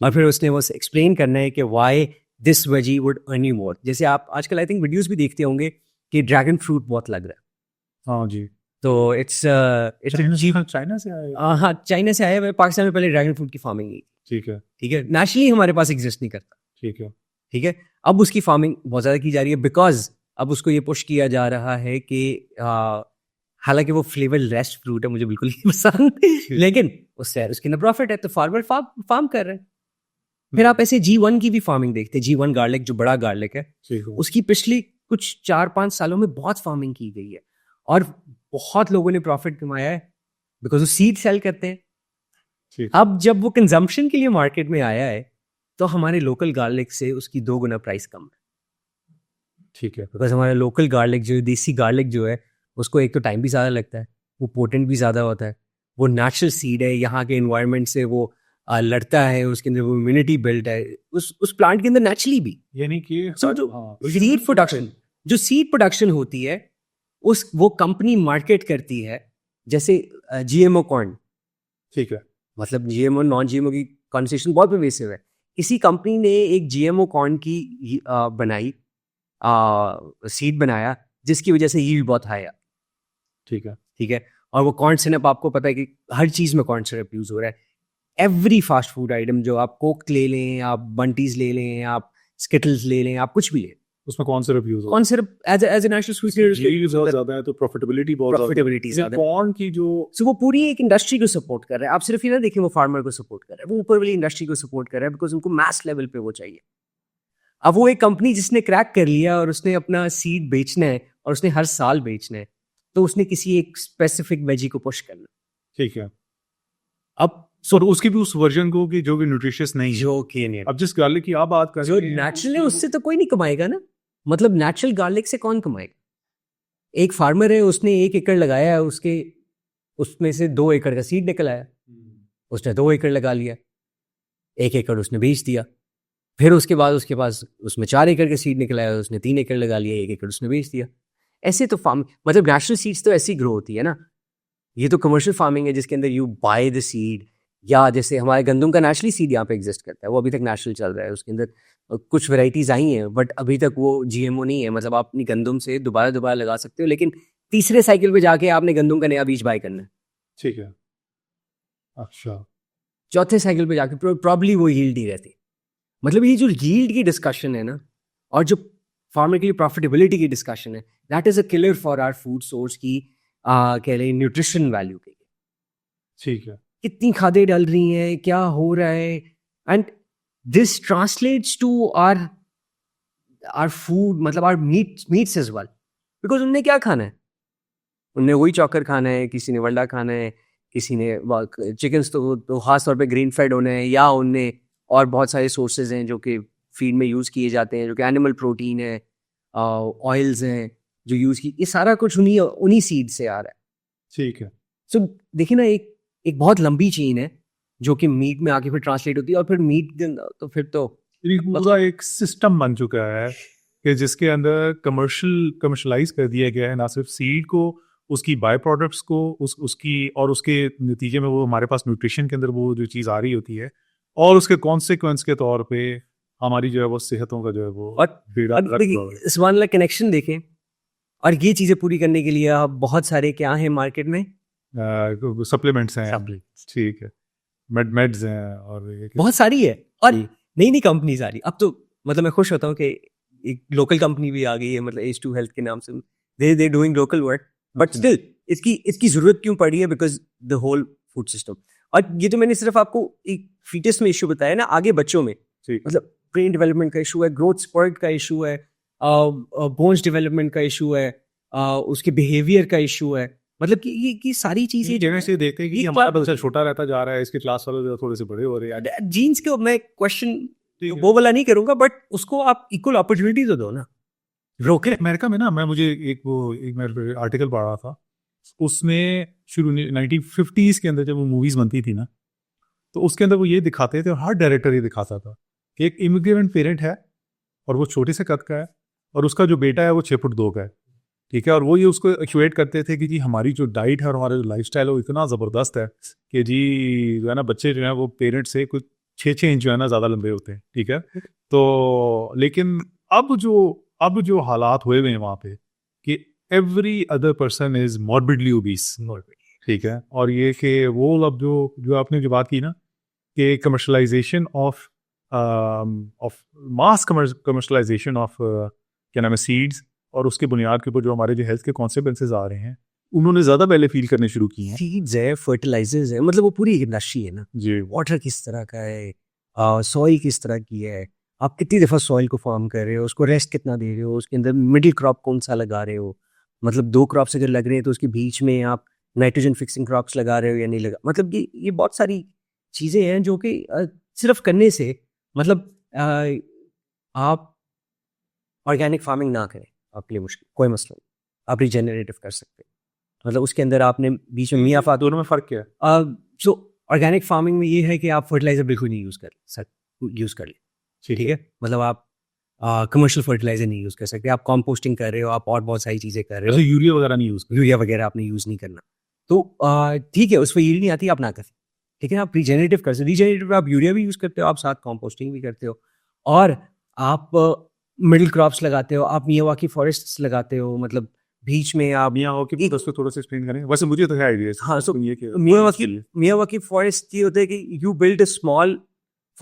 और फिर उसने वो एक्सप्लेन करना है कि why this veggie would earn you more. जैसे आप आजकल आई थिंक वीडियोस भी देखते होंगे कि ड्रैगन फ्रूट बहुत लग रहा है, हाँ जी। तो इट्स चाइना से आया। हाँ, चाइना से आया है। पाकिस्तान में पहले ड्रैगन फ्रूट की फार्मिंग नहीं, ठीक है। ठीक है, नेचुरली हमारे पास एग्जिस्ट नहीं करता, ठीक है। ठीक है। अब उसकी फार्मिंग बहुत ज़्यादा की जा रही है बिकॉज अब उसको ये पुश किया जा रहा है कि हालांकि वो फ्लेवर लेस फ्रूट है, मुझे बिल्कुल नहीं पसंद, लेकिन उससे उसके अंदर प्रॉफिट है तो फार्मर फार्म कर रहे हैं। फिर आप ऐसे G1 की भी फार्मिंग देखते हैं, G1 गार्लिक जो बड़ा गार्लिक है, ठीक है। उसकी पिछली कुछ 4-5 सालों में बहुत फार्मिंग की गई है और बहुत लोगों ने प्रॉफिट कमाया है बिकॉज वो सीड सेल करते हैं। ठीक। अब जब वो कंजम्पशन के लिए मार्केट में आया है तो हमारे लोकल गार्लिक से उसकी 2 गुना प्राइस कम है, ठीक है। बिकॉज हमारा लोकल गार्लिक जो देसी गार्लिक जो है उसको एक तो टाइम भी ज़्यादा लगता है, वो पोटेंट भी ज़्यादा होता है, वो नेचुरल सीड है, यहाँ के इन्वायरमेंट से वो लड़ता है, उसके अंदर वो इम्यूनिटी बिल्ड है उस प्लांट के अंदर नेचुरली भी। यानी कि So, जो सीड प्रोडक्शन होती है वो कंपनी मार्केट करती है, जैसे GMO कॉर्न, ठीक है। मतलब GMO नॉन GMO की कॉन्वर्सेशन बहुत परवेसिव है। किसी कंपनी ने एक GMO कॉर्न की बनाई सीड बनाया जिसकी वजह से ये भी बहुत हाई है, ठीक है। ठीक है। और वो कॉर्न सिरप, आपको पता है कि हर चीज़ में कॉर्न सिरप यूज़ हो रहा है। एवरी फास्ट फूड आइटम, जो आप कोक ले लें, आप बंटीज ले लें, आप स्किटल्स ले लें, आप कुछ भी लें, उसमें कौन syrup use corn syrup as a natural sweetener, बहुत ज्यादा है तो प्रॉफिटेबिलिटी बहुत प्रॉफिटेबिलिटी ज़्यादा है। कौन की जो सो वो पूरी एक इंडस्ट्री को सपोर्ट कर रहा है। आप सिर्फ ये ना देखें वो फार्मर को सपोर्ट कर रहा है, वो ऊपर वाली इंडस्ट्री को सपोर्ट कर रहा है बिकॉज उनको मैस लेवल पे वो चाहिए। अब वो एक कंपनी जिसने क्रैक कर लिया और उसने अपना सीड बेचना है और उसने हर साल बेचना है, तो उसने किसी एक स्पेसिफिक वेजी को पुश करना, ठीक है। अब सो उसकी भी उस वर्जन को कि जो कि न्यूट्रिशियस नहीं है। जो कि नहीं, अब जिस गार्लिक की आप बात कर जो रहे हैं, नेचुरल है उससे तो कोई नहीं कमाएगा ना, मतलब नेचुरल गार्लिक से कौन कमाएगा? एक फार्मर है, उसने 1 एकड़ लगाया है, उसमें से 2 एकड़ का सीड निकल आया, उसने 2 एकड़ लगा लिया, 1 एकड़ उसने बेच दिया, फिर उसके बाद उसके पास उसमें 4 एकड़ का सीड निकल आया, उसने 3 एकड़ लगा लिया, 1 एकड़ उसने बेच दिया। ऐसे तो फार्म मतलब नेशनल सीड्स तो ऐसी ग्रो होती है ना, ये तो कमर्शियल फार्मिंग है जिसके अंदर यू बाय द सीड, या जैसे हमारे गंदम का नेशनली सीड यहाँ पे एग्जिस्ट करता है, वो अभी तक नेशनल चल रहा है, उसके अंदर कुछ वैरायटीज आई हैं बट अभी तक वो जीएमओ नहीं है, मतलब आप अपनी गंदम से दोबारा लगा सकते हो, लेकिन तीसरे साइकिल पे जाके आपने गंदम का नया बीज बाय करना है, ठीक है, अच्छा, चौथे साइकिल पे जाके प्रॉब्ली वो यील्ड ही रहती है। मतलब ये जो यील्ड की डिस्कशन है ना, और जो फार्मर की प्रॉफिटेबिलिटी की डिस्कशन है, that is a killer for our food source की कह लें न्यूट्रिशन वैल्यू के लिए। ठीक है, कितनी खादें डल रही हैं, क्या हो रहा है, and this translates to our food, मतलब our meats as well, because उनने क्या खाना है, उनने वही चॉकर खाना है, किसी ने वल्डा खाना है, किसी ने चिकन्स तो खास तौर पे ग्रीन फेड होने हैं, या उनने और बहुत सारे सोर्सेज हैं जो कि फीड में यूज़ किए जाते हैं, जो कि एनिमल प्रोटीन है, ऑयल्स हैं जो यूज़ की, ये सारा कुछ उन्हीं सीड से आ रहा है। ठीक है। सो देखिए ना, एक बहुत लंबी चेन है जो कि मीट में आके फिर ट्रांसलेट होती है, और फिर मीट तो फिर तो ये पूरा एक सिस्टम बन चुका है कि जिसके अंदर कमर्शलाइज कर दिया गया है, ना सिर्फ सीड को, उसकी बाय प्रोडक्ट्स को, उसकी और उसके नतीजे में वो हमारे पास न्यूट्रिशन के अंदर वो जो चीज़ आ रही होती है, और उसके कॉन्सिक्वेंस के तौर पे हमारी जो है वो सेहतों का जो है वो बेड़ा और देखिए इस वाला कनेक्शन देखें, और ये चीज़ें पूरी करने के लिए आप बहुत सारे क्या है मार्केट में, सप्लीमेंट्स हैं, ठीक है, मेड्स हैं, और बहुत सारी है, और नई नई कंपनीज आ रही। अब तो मतलब मैं खुश होता हूँ कि एक लोकल कंपनी भी आ गई है, मतलब H2 हेल्थ के नाम से, they doing local work, but still इसकी जरूरत क्यों पड़ी है, because the whole food system. और ये तो मैंने सिर्फ आपको एक फीटस में इशू बताया ना, आगे बच्चों में मतलब ब्रेन डेवलपमेंट का इशू है, ग्रोथ स्पर्ट का इशू है, बोन्स डेवलपमेंट का इशू है, उसके बिहेवियर का इशू है, मतलब कि ये सारी चीजें जगह से देखते हैं कि हमारा बच्चा छोटा रहता जा रहा है, इसके क्लास वाले थोड़े से बड़े हो रहे हैं। जीन्स के मैं क्वेश्चन वो वाला नहीं करूंगा, बट उसको आप इक्वल अपॉर्चुनिटी तो दो ना। रोके अमेरिका में ना, मुझे एक आर्टिकल पढ़ रहा था, उसमें शुरू 1950s के अंदर जब वो मूवीज बनती थी ना, तो उसके अंदर वो ये दिखाते थे, और हर डायरेक्टर ये दिखाता था कि एक इमिग्रेंट पेरेंट है और वो छोटे से कद का है, और उसका जो बेटा है वो 6 फुट 2 का है, ठीक है, और वो ये उसको इक्वेट करते थे कि जी हमारी जो डाइट है और हमारा जो लाइफस्टाइल है वो इतना ज़बरदस्त है कि जी जो है ना, बच्चे जो है वो पेरेंट से कुछ 6 इंच जो है ना ज़्यादा लंबे होते हैं, ठीक है। तो लेकिन अब जो हालात हुए हुए हैं वहाँ पे कि every other person is morbidly obese, ठीक है, और ये कि वो अब जो आपने जो बात की ना कि commercialisation of mass commercialisation of क्या नाम है सीड्स, और उसके बुनियाद के ऊपर जो हमारे जो हेल्थ के कॉन्सिक्वेंसेस आ रहे हैं, उन्होंने ज़्यादा पहले फील करने शुरू किए हैं। सीड्स है, फर्टिलाइजर्स है, मतलब वो पूरी इंडस्ट्री है ना जी, वाटर किस तरह का है, सॉइल किस तरह की है, आप कितनी दफ़ा सॉइल को फॉर्म कर रहे हो, उसको रेस्ट कितना दे रहे हो, उसके अंदर मिडिल क्रॉप कौन सा लगा रहे हो, मतलब 2 क्रॉप्स अगर लग रहे हैं तो उसके बीच में आप नाइट्रोजन फिक्सिंग क्रॉप्स लगा रहे हो या नहीं लगा, मतलब ये बहुत सारी चीज़ें हैं जो कि सिर्फ करने से मतलब आप ऑर्गेनिक फार्मिंग ना करें, आपके लिए मुश्किल कोई मसला नहीं, आप रिजेनरेटिव कर सकते हैं, मतलब उसके अंदर आपने बीच में मियाँ फात, दोनों में फ़र्क क्या है? सो ऑर्गेनिक फार्मिंग में ये है कि आप फर्टिलाइजर बिल्कुल नहीं यूज़ कर ले, ठीक है, मतलब आप कमर्शियल फर्टिलाइजर नहीं यूज़ कर सकते, आप कॉम्पोस्टिंग कर रहे हो, आप और बहुत सारी चीज़ें कर रहे हो, यूरिया वगैरह नहीं यूज़, यूरिया वगैरह आपने यूज़ नहीं करना, तो ठीक है, उस पर यूरिया नहीं आती, आप ना करें, लेकिन आप रिजेनरेटिव कर सकते, रिजेनरेटिव आप यूरिया भी यूज़ करते हो, आप साथ कॉम्पोस्टिंग भी करते हो, और आप मिडिल क्रॉप्स लगाते हो, आप मियावाकी फॉरेस्ट्स लगाते हो, मतलब बीच में आप मियावाकी दोस्तों थोड़ा सा एक्सप्लेन करें, वैसे मुझे तो है आइडिया। हाँ, सो मियावाकी फॉरेस्ट ये होता है कि you build a small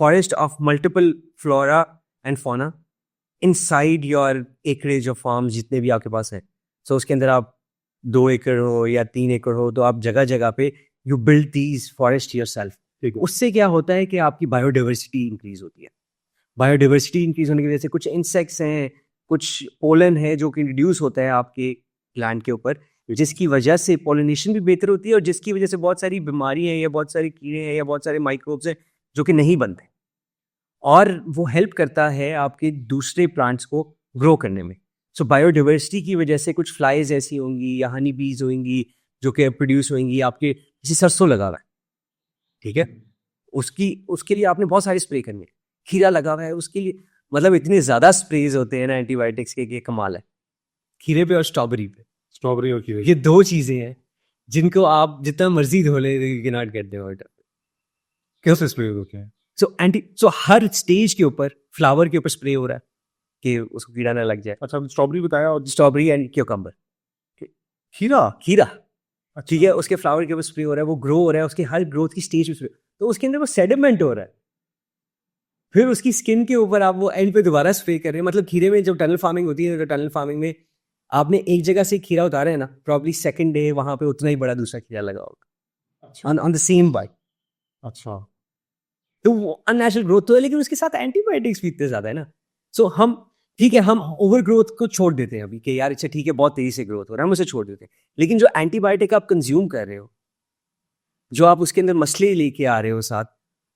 forest of multiple flora and fauna inside your acreage of farms जितने भी आपके पास हैं, सो उसके अंदर आप 2 एकड़ हो या 3 एकड़ हो, तो आप जगह जगह पे you build these forest yourself. उससे क्या होता है कि आपकी बायोडाइवर्सिटी इंक्रीज होती है, बायोडाइवर्सिटी इंक्रीज होने की वजह से कुछ इंसेक्ट्स हैं, कुछ पोलन है जो कि इंट्रोड्यूस होता है आपके प्लांट के ऊपर, जिसकी वजह से पोलिनेशन भी बेहतर होती है, और जिसकी वजह से बहुत सारी बीमारी हैं या बहुत सारे कीड़े हैं या बहुत सारे माइक्रोब्स हैं जो कि नहीं बनते, और वो हेल्प करता है आपके दूसरे प्लांट्स को ग्रो करने में। सो बायोडाइवर्सिटी की वजह से कुछ फ्लाइज ऐसी होंगी या हनी बीज होंगी जो कि प्रोड्यूस होंगी, आपके किसी सरसों लगा हुआ है, ठीक है, उसके लिए आपने बहुत सारे स्प्रे करने, खीरा लगा हुआ है उसके लिए, मतलब इतने ज़्यादा स्प्रेज होते हैं ना एंटीबायोटिक्स के, कमाल है खीरे पे और स्ट्रॉबेरी पे। स्ट्रॉबेरी और खीरे। ये दो चीजें हैं जिनको आप जितना मर्जी धो ले, you can not get them out. कैसे स्प्रे होते हैं? सो हर स्टेज के ऊपर फ्लावर के ऊपर स्प्रे हो रहा है कि उसको कीड़ा ना लग जाए। अच्छा, स्ट्रॉबेरी बताया और स्ट्रॉबेरी एंड क्यूकम्बर, खीरा। खीरा, अच्छा। ठीक है, उसके फ्लावर के ऊपर स्प्रे हो रहा है, वो ग्रो हो रहा है, उसके हर ग्रोथ की स्टेज पे स्प्रे, तो उसके अंदर वो सेडिमेंट हो रहा है, फिर उसकी स्किन के ऊपर आप वो एंड पे दोबारा स्प्रे कर रहे हैं। मतलब खीरे में जब टनल फार्मिंग होती है, तो टनल फार्मिंग में आपने एक जगह से खीरा उतारा है ना, प्रॉब्ली सेकंड डे वहां पे उतना ही बड़ा दूसरा खीरा लगा होगा अच्छा। On the same bite. अच्छा। तो वो अननेचुरल ग्रोथ तो है, लेकिन उसके साथ एंटीबायोटिक्स भी इतने ज्यादा है ना। सो हम ठीक है, हम ओवर ग्रोथ को छोड़ देते हैं अभी कि यार अच्छा ठीक है, बहुत तेजी से ग्रोथ हो रहा है, हम उसे छोड़ देते हैं। लेकिन जो एंटीबायोटिक आप कंज्यूम कर रहे हो, जो आप उसके अंदर मसले लेके आ रहे हो साथ,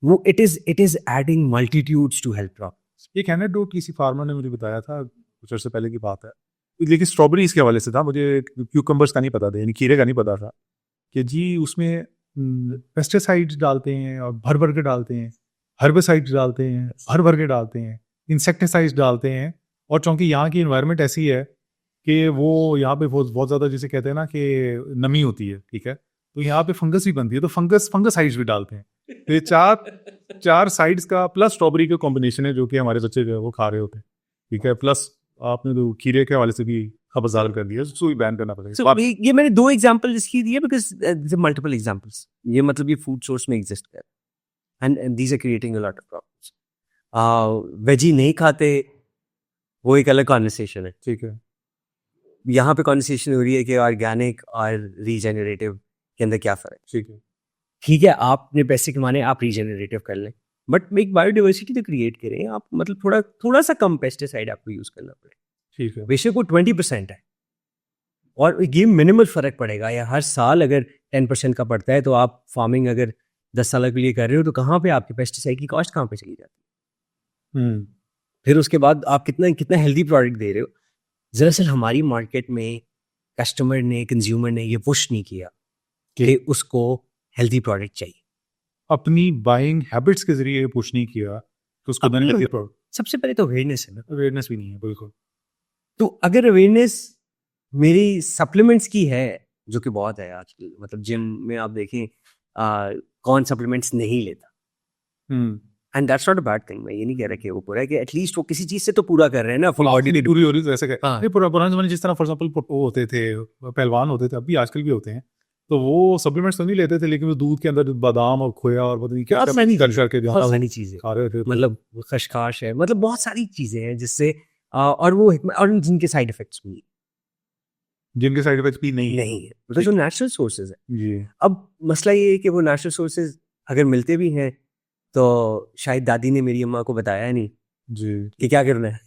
वो it is adding multitudes to health problems. एक एनेक्डोट किसी फार्मर ने मुझे बताया था, कुछ अर्से पहले की बात है, लेकिन स्ट्रॉबेरी इसके हवाले से था, मुझे क्यूकम्बर्स का नहीं पता था, यानी खीरे का नहीं पता था, कि जी उसमें पेस्टिसाइड्स डालते हैं और भर भर के डालते हैं, हर्बिसाइड्स डालते हैं, भर भर के डालते हैं, इंसेक्टिसाइड्स डालते हैं। और चूंकि यहाँ की इन्वायरमेंट ऐसी है कि वो यहाँ पे बहुत ज़्यादा जिसे कहते हैं ना कि नमी होती है, ठीक है, तो यहाँ पे फंगस भी बनती है, तो फंगसाइड्स भी डालते हैं। तो ये चार साइड्स का प्लस स्ट्रॉबेरी का कॉम्बिनेशन है जो कि हमारे बच्चे जो है वो खा रहे होते हैं, ठीक है। प्लस आपने तो खीरे के हवाले से भी खबरदार कर दिया, तो बैन करना पड़ेगा। So, ये मैंने दो एग्जांपल इसकी दिए बिकॉज मल्टीपल एग्जांपल्स, ये मतलब ये फूड सोर्स में एग्जिस्ट कर, and these are creating a lot of problems. Veggie नहीं खाते, वो एक अलग कॉन्वर्सेशन है, ठीक है। यहाँ पे कॉन्वर्सेशन हो रही है कि ऑर्गेनिक और रीजेनरेटिव के अंदर क्या फ़र्क है। ठीक है। ठीक है, आपने पैसे कमाने, आप रीजेनरेटिव कर लें, बट एक बायोडाइवर्सिटी तो क्रिएट करें आप। मतलब थोड़ा सा कम पेस्टिसाइड आपको यूज़ करना पड़े, ठीक है। बेशक वो 20% है, और ये मिनिमल फ़र्क पड़ेगा। या हर साल अगर 10% का पड़ता है, तो आप फार्मिंग अगर 10 साल के लिए कर रहे हो, तो कहाँ पे आपके पेस्टिसाइड की कॉस्ट कहाँ पे चली जाती है। फिर उसके बाद आप कितना हेल्दी प्रोडक्ट दे रहे हो। दरअसल हमारी मार्केट में कस्टमर ने, कंज्यूमर ने ये पुश नहीं किया कि उसको हेल्दी प्रोडक्ट चाहिए। अपनी बाइंग हैबिट्स के जरिए पुश नहीं किया तो उसको देने लगे प्रोडक्ट। सबसे पहले तो अवेयरनेस है ना, अवेयरनेस भी नहीं है बिल्कुल। तो अगर अवेयरनेस मेरी सप्लीमेंट्स की है, जो कि बहुत है आजकल, मतलब जिम में आप देखें कौन सप्लीमेंट्स नहीं लेता, and that's not a bad thing. मैं ये नहीं कह रहा कि वो पूरा है, कि एटलीस्ट वो किसी चीज से तो पूरा कर रहे हैं ना, फुल बॉडी पूरी हो रही है, ऐसे हाँ। नहीं पुराने जमाने जिस तरह फॉर एग्जांपल वो होते थे, पहलवान होते थे, अभी आजकल भी होते हैं, तो वो सप्लीमेंट्स तो नहीं लेते थे, लेकिन वो दूध के अंदर बादाम और खोया और पता नहीं क्या करके बहुत सारी चीजें, खा रहे थे। मतलब खशखाश है, मतलब बहुत सारी चीजें हैं जिससे और वो और जिनके साइड इफेक्ट्स भी जिनके साइड इफेक्ट्स भी नहीं है, मतलब जो नेचुरल सोर्सेज है। जी। अब मसला ये है कि वो नेचुरल सोर्सेज अगर मिलते भी हैं, तो शायद दादी ने मेरी अम्मा को बताया नहीं जी कि क्या करना है,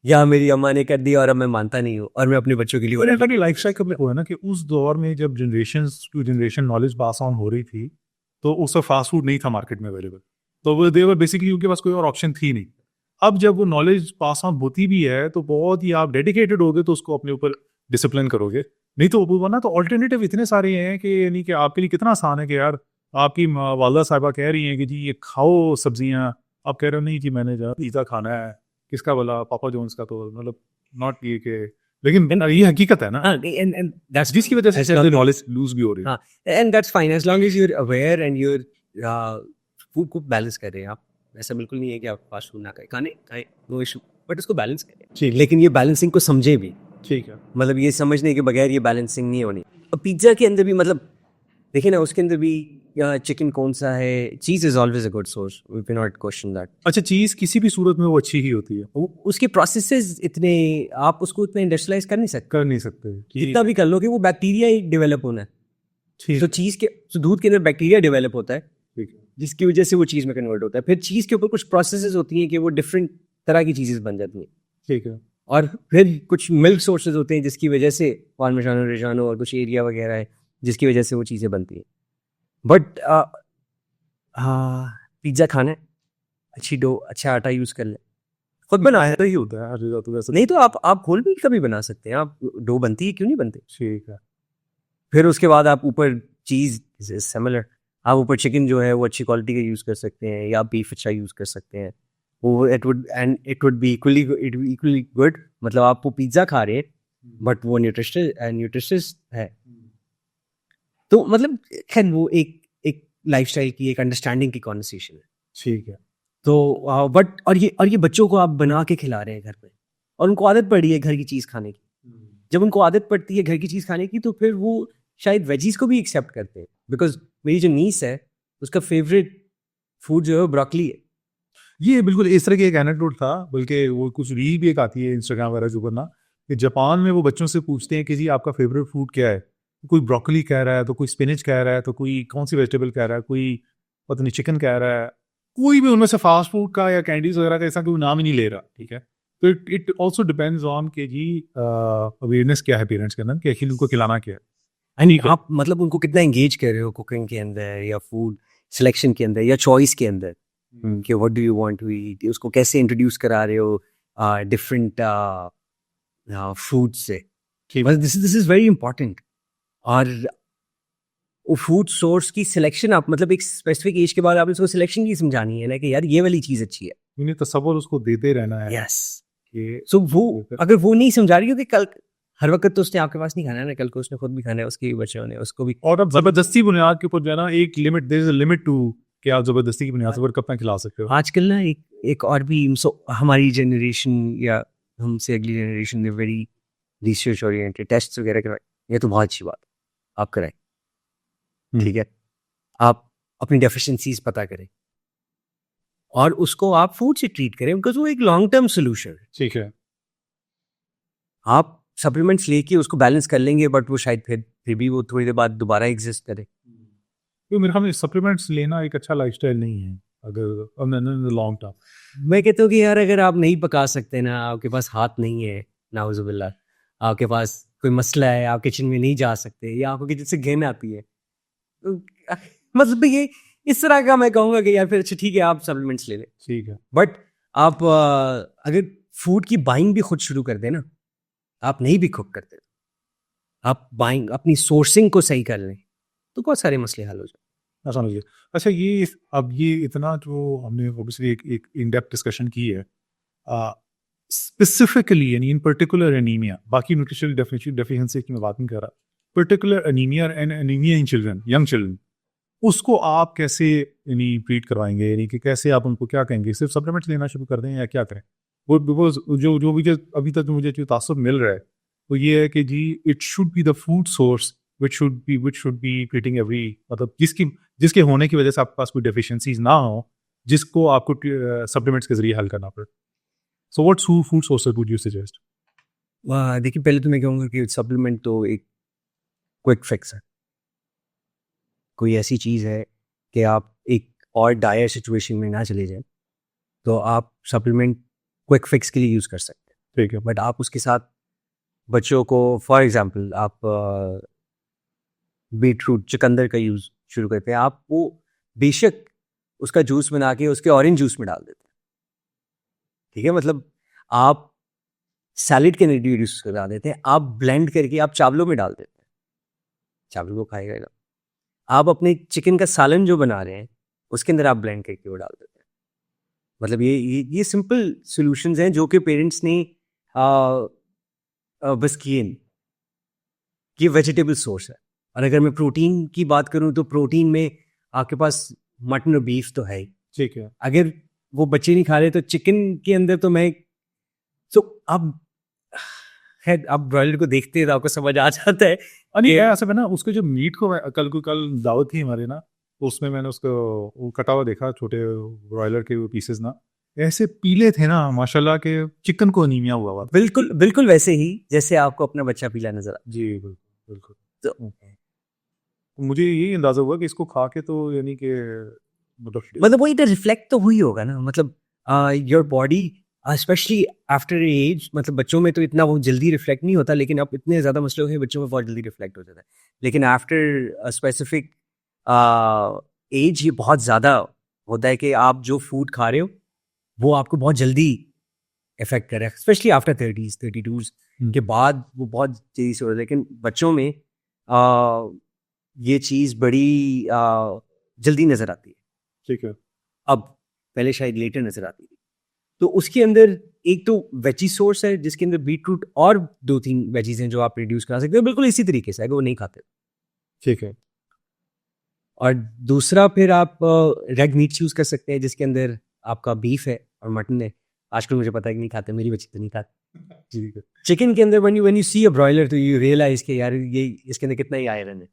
या मेरी अम्मा ने कर दिया और अब मैं मानता नहीं हूँ, और मैं अपने बच्चों के लिए लाइफस्टाइल का वो है ना कि उस दौर में जब generation to generation knowledge pass on हो रही थी, तो उस वक्त फास्ट फूड नहीं था मार्केट में अवेलेबल, तो वो देवर बेसिकली उनके पास कोई और ऑप्शन थी नहीं। अब जब वो नॉलेज पास ऑन होती भी है, तो बहुत ही आप डेडिकेटेड होगे तो उसको अपने ऊपर डिसिप्लिन करोगे, नहीं तो वो ना, तो ऑल्टरनेटिव इतने सारे हैं कि यानी कि आपके लिए कितना आसान है कि यार आपकी वालदा साहिबा कह रही हैं कि जी ये खाओ सब्जियां, आप कह रहे हो नहीं जी मैंने जो पिज़्ज़ा खाना है, किसका बोला, पापा जोन्स का, तो मतलब नॉट ये के, लेकिन ये हकीकत है ना, and that's जिसकी वजह से नॉलेज लूज भी हो रही है। हाँ, and that's fine as long as you're aware and you're food को बैलेंस कर रहे हैं आप। ऐसा बिल्कुल नहीं है कि आप फास्ट फूड ना खाएं, नो इशू, बट उसको बैलेंस करें, लेकिन ये बैलेंसिंग को समझे भी। ठीक है, मतलब ये समझने के बगैर ये बैलेंसिंग नहीं होनी। अब पिज्ज़ा के अंदर भी मतलब देखिए ना, उसके अंदर भी चिकन कौन सा है, cheese is always a good source, we can not question that. अच्छा, चीज़ किसी भी सूरत में वो अच्छी ही होती है, उसके प्रोसेसेस इतने, आप उसको इतना इंडस्ट्रियलाइज कर नहीं सकते जितना भी कर लो कि वो बैक्टीरिया ही डेवलप होना है। तो चीज़ के दूध के अंदर बैक्टीरिया डेवलप होता है, जिसकी वजह से वो चीज़ में कन्वर्ट होता है। फिर चीज़ के ऊपर कुछ प्रोसेसेस होती हैं कि वो डिफरेंट तरह की चीज़ें बन जाती हैं। ठीक है, और फिर कुछ मिल्क सोर्सेज होते हैं जिसकी वजह से पार्मेजानो रेजानो और कुछ एरिया वगैरह है जिसकी वजह से वो चीज़ें बनती हैं। बट पिज्ज़ा खाना है, अच्छी डो, अच्छा आटा यूज़ कर ले, खुद बनाया तो ही होता है हर जगह, तो वैसे नहीं तो आप खोल भी कभी बना सकते हैं। आप डो बनती है, क्यों नहीं बनती। ठीक है, फिर उसके बाद आप ऊपर चीज़ सिमिलर, आप ऊपर चिकन जो है वो अच्छी क्वालिटी का यूज़ कर सकते हैं, या बीफ अच्छा यूज़ कर सकते हैं। वो it would be equally good. मतलब आप वो पिज़्ज़ा खा रहे हैं, बट वो न्यूट्रिशनिस्ट है। तो मतलब खैर वो एक लाइफस्टाइल की, एक अंडरस्टैंडिंग की कॉन्वर्सेशन है। ठीक है। तो बट और ये बच्चों को आप बना के खिला रहे हैं घर पे, और उनको आदत पड़ी है घर की चीज़ खाने की। जब उनको आदत पड़ती है घर की चीज़ खाने की, तो फिर वो शायद वेजीज को भी एक्सेप्ट करते हैं। बिकॉज मेरी जो नीस है, उसका फेवरेट फूड जो है ब्रोकली है। ये बिल्कुल इस तरह की एक एनेक्डोट था, बल्कि वो कुछ रील भी एक आती है इंस्टाग्राम वगैरह के ऊपर ना, कि जापान में वो बच्चों से पूछते हैं कि जी आपका फेवरेट फूड क्या है। कोई ब्रोकली कह रहा है, तो कोई स्पिनच कह रहा है, तो कोई कौन सी वेजिटेबल कह रहा है, कोई पता नहीं चिकन कह रहा है। कोई भी उनमें से फास्ट फूड का या कैंडीज वगैरह का ऐसा कोई नाम ही नहीं ले रहा। ठीक है। तो इट ऑल्सो डिपेंड्स ऑन के जी अवेयरनेस क्या है पेरेंट्स के अंदर कि एक्चुअली उनको खिलाना क्या है। एंड आप मतलब उनको कितना एंगेज कर रहे हो कुकिंग के अंदर, या फूड सिलेक्शन के अंदर, या चॉइस के अंदर, कि what do you want to eat, उसको कैसे इंट्रोड्यूस करा रहे हो डिफरेंट फूड से। This is very important. और वो फूड सोर्स की सिलेक्शन, आप मतलब एक स्पेसिफिक एज के बाद आपने उसको सिलेक्शन की समझानी है ना, कि यार ये वाली चीज अच्छी है। उन्हें तसव्वुर उसको देते रहना है। यस। कि सो वो अगर वो नहीं समझा रही हो कि कल हर वक्त तो उसने आपके पास नहीं खाना है ना, कल को उसने खुद भी खाना है, उसके बच्चों ने, उसको भी। और अब जबरदस्ती बुनियाद के ऊपर जो है ना, एक limit, there is a limit to कि आप जबरदस्ती की बुनियाद पर कब तक खिला सकते हो। आजकल ना एक और भी हमारी जनरेशन या हमसे अगली जनरेशन ने वेरी रिसर्च ओरिएंटेड टेस्ट वगैरह करवाए। ये तो बहुत अच्छी बात है, आप कराएं। ठीक है, आप अपनी डेफिशिएंसीज पता करें और उसको आप फूड से ट्रीट करें, बिकॉज वो एक लॉन्ग टर्म सोल्यूशन है। ठीक है। आप सप्लीमेंट्स लेके उसको बैलेंस कर लेंगे, बट वो शायद फिर भी वो थोड़ी देर बाद दोबारा एग्जिस्ट करे। तो मेरे ख्याल में सप्लीमेंट्स लेना एक अच्छा लाइफस्टाइल नहीं है अगर लॉन्ग टर्म। मैं कहता हूँ कि यार अगर आप नहीं पका सकते ना, आपके पास हाथ नहीं है, नाउजुबिल्लाह, आपके पास कोई मसला है, आप किचन में नहीं जा सकते, या आपको किचन से घिन आती है, तो मतलब ये इस तरह का मैं कहूँगा कि यार फिर अच्छा ठीक है, आप सप्लीमेंट्स ले लें। ठीक है। बट आप अगर फूड की बाइंग भी खुद शुरू कर दें ना, आप नहीं भी कुक करते, आप बाइंग अपनी सोर्सिंग को सही कर लें, तो बहुत सारे मसले हल हो जाए। समझ गया। अच्छा, ये अब ये इतना जो हमने ऑब्वियसली एक इन डेप्थ डिस्कशन की है, स्पेसिफिकली यानी इन पर्टिकुलर एनीमिया, बाकी न्यूट्रिशनल डेफिशिएंसी की मैं बात नहीं कर रहा, particular anaemia and anaemia in children, young children, उसको आप कैसे यानी ट्रीट करवाएंगे, यानी कि कैसे आप उनको क्या कहेंगे, सिर्फ सप्लीमेंट्स लेना शुरू कर दें या क्या करें? वो बिकॉज जो मुझे अभी तक मुझे जो तासुब मिल रहा है वो ये है कि जी it should be the food source which should be treating every, मतलब जिसके होने की वजह से आपके पास कोई डेफिशिएंसीज ना हो जिसको आपको सप्लीमेंट्स के जरिए हल करना पड़े। So what food sources would you suggest? देखिए, पहले तो मैं कहूँगा कि सप्लीमेंट तो एक क्विक फिक्स है, कोई ऐसी चीज़ है कि आप एक और डायर सिचुएशन में ना चले जाएं, तो आप सप्लीमेंट क्विक फिक्स के लिए यूज़ कर सकते हैं। ठीक है। बट आप उसके साथ बच्चों को, फॉर एग्जांपल, आप बीटरूट, चुकंदर का यूज़ शुरू करते हैं, आप वो बेशक उसका जूस बना के उसके ऑरेंज जूस में डाल देते हैं। ठीक है, मतलब आप सैलेड के अंदर यूज़ करा देते हैं, आप ब्लेंड करके आप चावलों में डाल देते हैं, चावलों को खाएगा ना। आप अपने चिकन का सालन जो बना रहे हैं उसके अंदर आप ब्लेंड करके वो डाल देते हैं। मतलब ये सिंपल सॉल्यूशंस हैं जो कि पेरेंट्स ने बस किए नहीं। ये वेजिटेबल सोर्स है। और अगर मैं प्रोटीन की बात करूं तो प्रोटीन में आपके पास मटन और बीफ तो है ही। ठीक है। अगर वो बच्चे नहीं खा रहे तो चिकन के अंदर तो मैं अब खैर आप ब्रॉयलर को देखते हैं तो आपको समझ आ जाता है। नहीं ऐसा है ना, उसके जो मीट को कल दावत थी हमारे ना, तो उसमें मैंने उसको वो कटा हुआ देखा, छोटे ब्रॉयलर के पीसेस ना ऐसे पीले थे ना माशाल्लाह के, चिकन को अनीमिया हुआ था। बिल्कुल बिल्कुल वैसे ही जैसे आपको अपना बच्चा पीला नजर आता। जी बिल्कुल बिल्कुल। तो मुझे ये अंदाजा हुआ कि इसको खा के तो यानी कि मतलब वही तो रिफ्लेक्ट तो हुई होगा ना, मतलब your body specially after age, मतलब बच्चों में तो इतना वो जल्दी रिफ्लेक्ट नहीं होता, लेकिन अब इतने ज़्यादा मसले हो गए बच्चों में बहुत जल्दी रिफ्लेक्ट हो जाता है। लेकिन आफ्टर स्पेसिफिक एज ये बहुत ज़्यादा होता है कि आप जो फूड खा रहे हो वो आपको बहुत जल्दी इफेक्ट कर रहा है, स्पेशली आफ्टर 30s 32s के बाद वो बहुत तेज़ी से हो रहा है। लेकिन बच्चों में ये चीज़ बड़ी जल्दी नज़र आती है। ठीक है। अब पहले शायद लेटर नज़र आती थी। तो उसके अंदर एक तो वेजी सोर्स है जिसके अंदर बीटरूट और 2-3 वेजीज हैं जो आप रिड्यूस करा सकते हो, बिल्कुल इसी तरीके से, अगर वो नहीं खाते। ठीक है। और दूसरा फिर आप रेड मीट्स यूज़ कर सकते हैं जिसके अंदर आपका बीफ है और मटन है। आजकल मुझे पता है कि नहीं खाते, मेरी बच्ची तो नहीं खाती। ठीक है। चिकन के अंदर when you see a broiler तो यू रियलाइज कि यार ये इसके अंदर कितना ही आयरन है,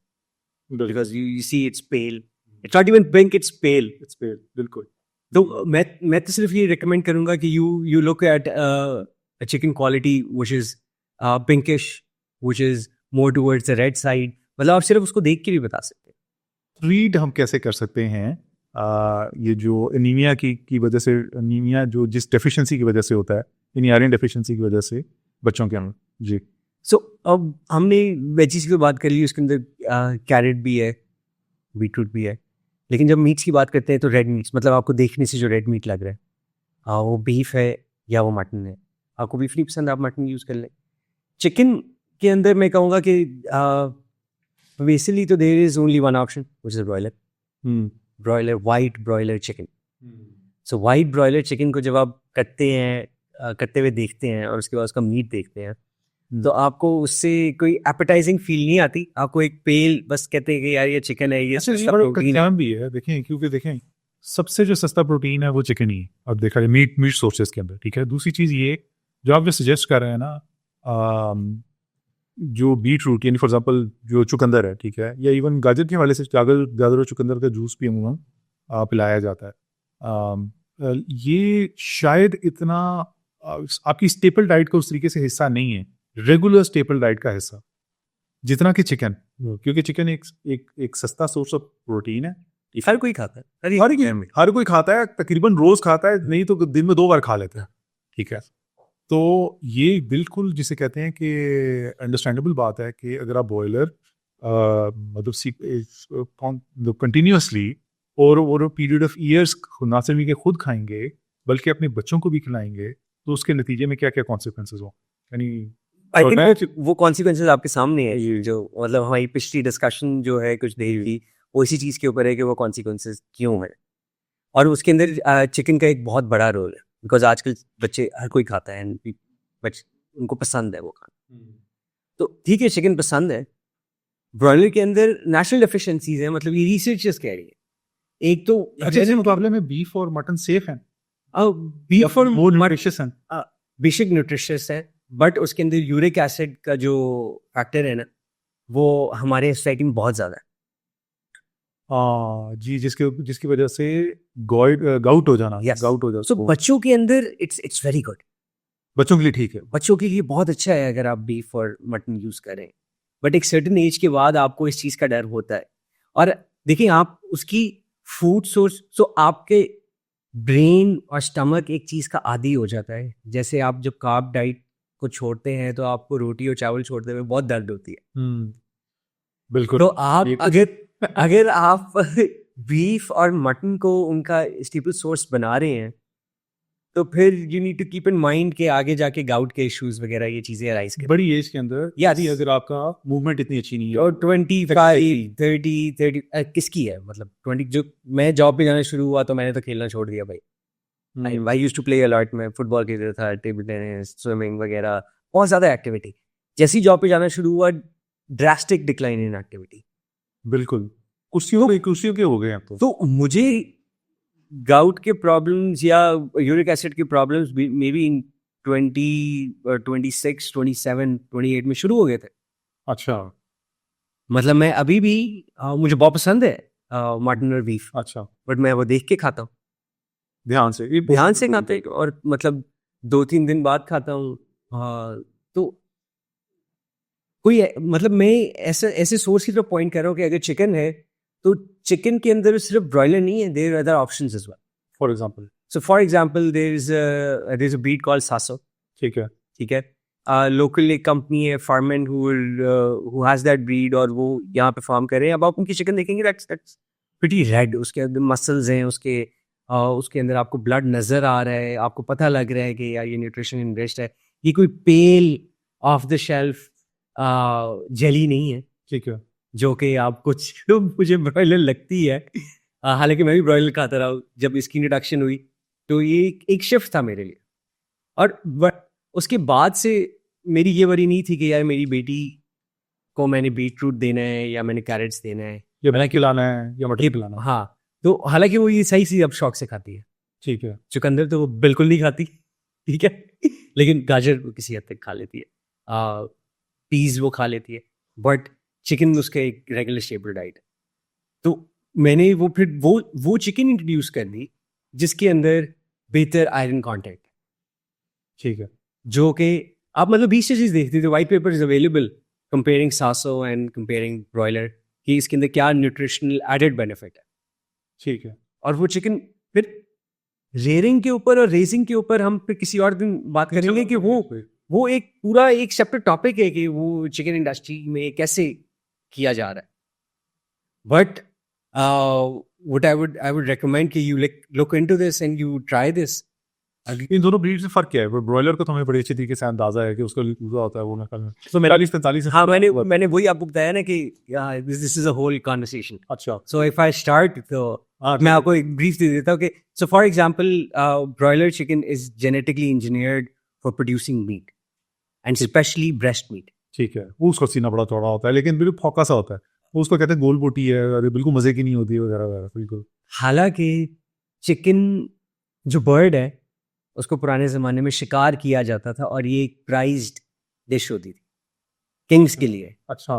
because you see it's pale, it's not even pink, it's pale. बिल्कुल। तो मैं तो सिर्फ ये रिकमेंड करूंगा कि you look at a chicken quality which is pinkish, which is more towards the red side, मतलब आप सिर्फ उसको देख के भी बता सकते हैं। ट्रीट हम कैसे कर सकते हैं ये जो एनीमिया की वजह से, एनीमिया जो जिस डेफिशिएंसी की वजह से होता है, इन आयरन डेफिशिएंसी की वजह से बच्चों के अंदर। जी। सो अब हमने वेजीज की बात कर ली, उसके अंदर कैरेट भी है, बीटरूट भी है, लेकिन जब मीट्स की बात करते हैं तो रेड मीट्स, मतलब आपको देखने से जो रेड मीट लग रहा है वो बीफ है या वो मटन है। आपको बीफ नहीं पसंद, आप मटन यूज़ कर लें। चिकन के अंदर मैं कहूँगा कि बेसिकली तो there is only one option which is broiler. Broiler, white broiler chicken. So white broiler chicken को जब आप कटते हैं, कटते हुए देखते हैं और उसके बाद उसका मीट देखते हैं, तो आपको उससे कोई एपेटाइजिंग फील नहीं आती। आपको एक पेल बस कहते हैं कि यार ये चिकन है, ये सस्ता प्रोटीन है। भी है, देखें, क्योंकि देखें सबसे जो सस्ता प्रोटीन है वो चिकन ही है। अब देखा जाए मीट सोर्सेज के अंदर, ठीक है। दूसरी चीज़ ये जो आप जो सजेस्ट कर रहे हैं ना, जो बीट रूट यानी फॉर एग्जांपल जो चुकंदर है, ठीक है, या इवन गाजर के हवाले से गाजर और चुकंदर का जूस भी अमूमन पिलाया जाता है। ये शायद इतना आपकी स्टेपल डाइट का उस तरीके से हिस्सा नहीं है, रेगुलर स्टेपल डाइट का हिस्सा, जितना कि चिकन। क्योंकि चिकन एक सस्ता सोर्स ऑफ प्रोटीन है। हर कोई खाता है, हर कोई खाता है, तकरीबन रोज खाता है, नहीं तो दिन में 2 बार खा लेते हैं, ठीक है। तो ये बिल्कुल जिसे कहते हैं कि अंडरस्टैंडेबल बात है कि अगर आप बॉयलर मतलब कंटिन्यूसली और ओवर पीरियड ऑफ ईयर्स ना सिर्फ के खुद खाएंगे बल्कि अपने बच्चों को भी खिलाएंगे, तो उसके नतीजे में क्या क्या कॉन्सिक्वेंसेज हो, यानी आई थिंक वो कॉन्सिक्वेंसेज आपके सामने है। ये जो मतलब हमारी पिछली डिस्कशन जो है कुछ देर हुई, वो इसी चीज़ के ऊपर है कि वो कॉन्सिक्वेंसेज क्यों है, और उसके अंदर चिकन का एक बहुत बड़ा रोल है। बिकॉज आजकल बच्चे हर कोई खाता है, बट उनको पसंद है वो खाना। तो ठीक है, चिकन पसंद है। ब्रॉयलर के अंदर नेशनल डेफिशिएंसीज है, मतलब ये रिसर्चर्स कह रही है। एक तो अच्छे मुकाबले में बीफ और मटन सेफ हैं, बीफ और वो न्यूट्रिशियस हैं, बेसिक न्यूट्रिशियस है, बट उसके अंदर यूरिक एसिड का जो फैक्टर है ना, वो हमारे सोसाइटी में बहुत ज़्यादा है। जी, जिसकी वजह से गाउट हो जाना, Yes. गाउट हो जाना। सो बच्चों के अंदर इट्स वेरी गुड, बच्चों के लिए ठीक है। बच्चों के लिए बहुत अच्छा है अगर आप बीफ और मटन यूज़ करें। बट एक सर्टेन एज के बाद आपको इस चीज़ का डर होता है। और देखिए, आप उसकी फूड सोर्स, सो आपके ब्रेन और स्टमक एक चीज़ का आदी हो जाता है। जैसे आप जब कार्ब डाइट को छोड़ते हैं तो आपको रोटी और चावल छोड़ते हुए बहुत दर्द होती है। बिल्कुल। तो आप अगर आप बीफ और मटन को उनका स्टेपल सोर्स बना रहे हैं, तो फिर you need to keep in mind कि आगे जाके गाउट के इश्यूज वगैरह ये चीजें अराइज करें। बड़ी एज के अंदर Yes. अगर आपका मूवमेंट इतनी अच्छी नहीं है, और 25, 30 किसकी है, मतलब 20, जो मैं जॉब पे जाना शुरू हुआ तो मैंने तो खेलना छोड़ दिया भाई। I used to play a lot, मैं फुटबॉल खेलता था, टेबल टेनिस, स्विमिंग वगैरह, बहुत ज़्यादा एक्टिविटी। जैसी जॉब पे जाना शुरू हुआ, ड्रास्टिक डिक्लाइन इन एक्टिविटी। बिल्कुल कुर्सियों के हो गए हैं अब तो मुझे गाउट के प्रॉब्लम्स या यूरिक एसिड के प्रॉब्लम्स मे बी इन 26, 27, 28 में शुरू हो गए थे। अच्छा, मतलब मैं अभी भी मुझे बहुत पसंद है मटन और बीफ, अच्छा, बट मैं वो देख के खाता हूँ, ध्यान से खाता है, और मतलब 2-3 दिन बाद खाता हूँ। तो कोई मतलब मैं ऐसे सोर्स की तरफ पॉइंट कर रहा हूँ कि अगर चिकन है तो चिकन के अंदर सिर्फ ब्रॉयलर नहीं है, there are other options as well. For example there is a breed called Sasso. ठीक है। लोकल एक कंपनी है फार्मेंट हु हैज दैट ब्रीड, और वो यहाँ पे फार्म कर रहे हैं। अब आप उनकी चिकन देखेंगे, दैट्स प्रीटी रेड, उसके अंदर मसल्स हैं, उसके अंदर आपको ब्लड नजर आ रहा है, आपको पता लग रहा है कि यार ये न्यूट्रिशन इनरिच्ड है। ये कोई पेल ऑफ द शेल्फ जेली नहीं है, ठीक है, जो कि आप कुछ मुझे ब्रॉयलर लगती है। हालांकि मैं भी ब्रॉयलर खाता रहा हूँ। जब इसकी इंट्रोडक्शन हुई तो ये एक शिफ्ट था मेरे लिए। और उसके बाद से मेरी ये वरी नहीं थी कि यार मेरी बेटी को मैंने बीटरूट देना है या मैंने कैरेट्स देना है, या मैंने खिलाना है या मटर खिलाना है। हाँ। तो हालांकि वो ये सही सी अब शौक से खाती है, ठीक है। चुकंदर तो वो बिल्कुल नहीं खाती, ठीक है, लेकिन गाजर वो किसी हद तक खा लेती है, पीज वो खा लेती है, बट चिकन उसका एक रेगुलर स्टेबल डाइट है। तो मैंने वो फिर वो चिकन इंट्रोड्यूस कर दी जिसके अंदर बेहतर आयरन कंटेंट, ठीक है। जो कि आप मतलब 20 चीज देखते थे, white paper is available comparing Sasso and comparing broiler कि इसके अंदर क्या न्यूट्रिशनल एडेड बेनिफिट है। ठीक है। और वो चिकन फिर रेयरिंग के ऊपर और रेजिंग के ऊपर हम फिर किसी और दिन बात करेंगे कि वो एक पूरा एक सेपरेट टॉपिक है कि वो चिकन इंडस्ट्री में कैसे किया जा रहा है। But what I would recommend कि you look into this and you try this. इन दोनों ब्रीड से फर्क क्या है? ब्रॉयलर का तो हमें बड़े अच्छे तरीके से अंदाजा है कि उसका लूजा होता है वो नकल में, तो 40-45। हाँ, मैंने वही आपको बताया ना कि this is a whole conversation. अच्छा। So if I start तो मैं आपको एक ब्रीफ दे देता हूँ कि so for example broiler chicken is genetically engineered for producing meat and especially breast meat. ठीक है। वो उसका सीना बड़ा चौड़ा होता है लेकिन बिल्कुल फोका सा होता है, वो उसको कहते हैं गोल बोटी है, अरे बिल्कुल मजे की नहीं होती है वगैरह वगैरह। बिल्कुल। हालांकि चिकन जो बर्ड है उसको पुराने ज़माने में शिकार किया जाता था और ये एक प्राइज्ड डिश होती थी किंग्स के लिए, अच्छा।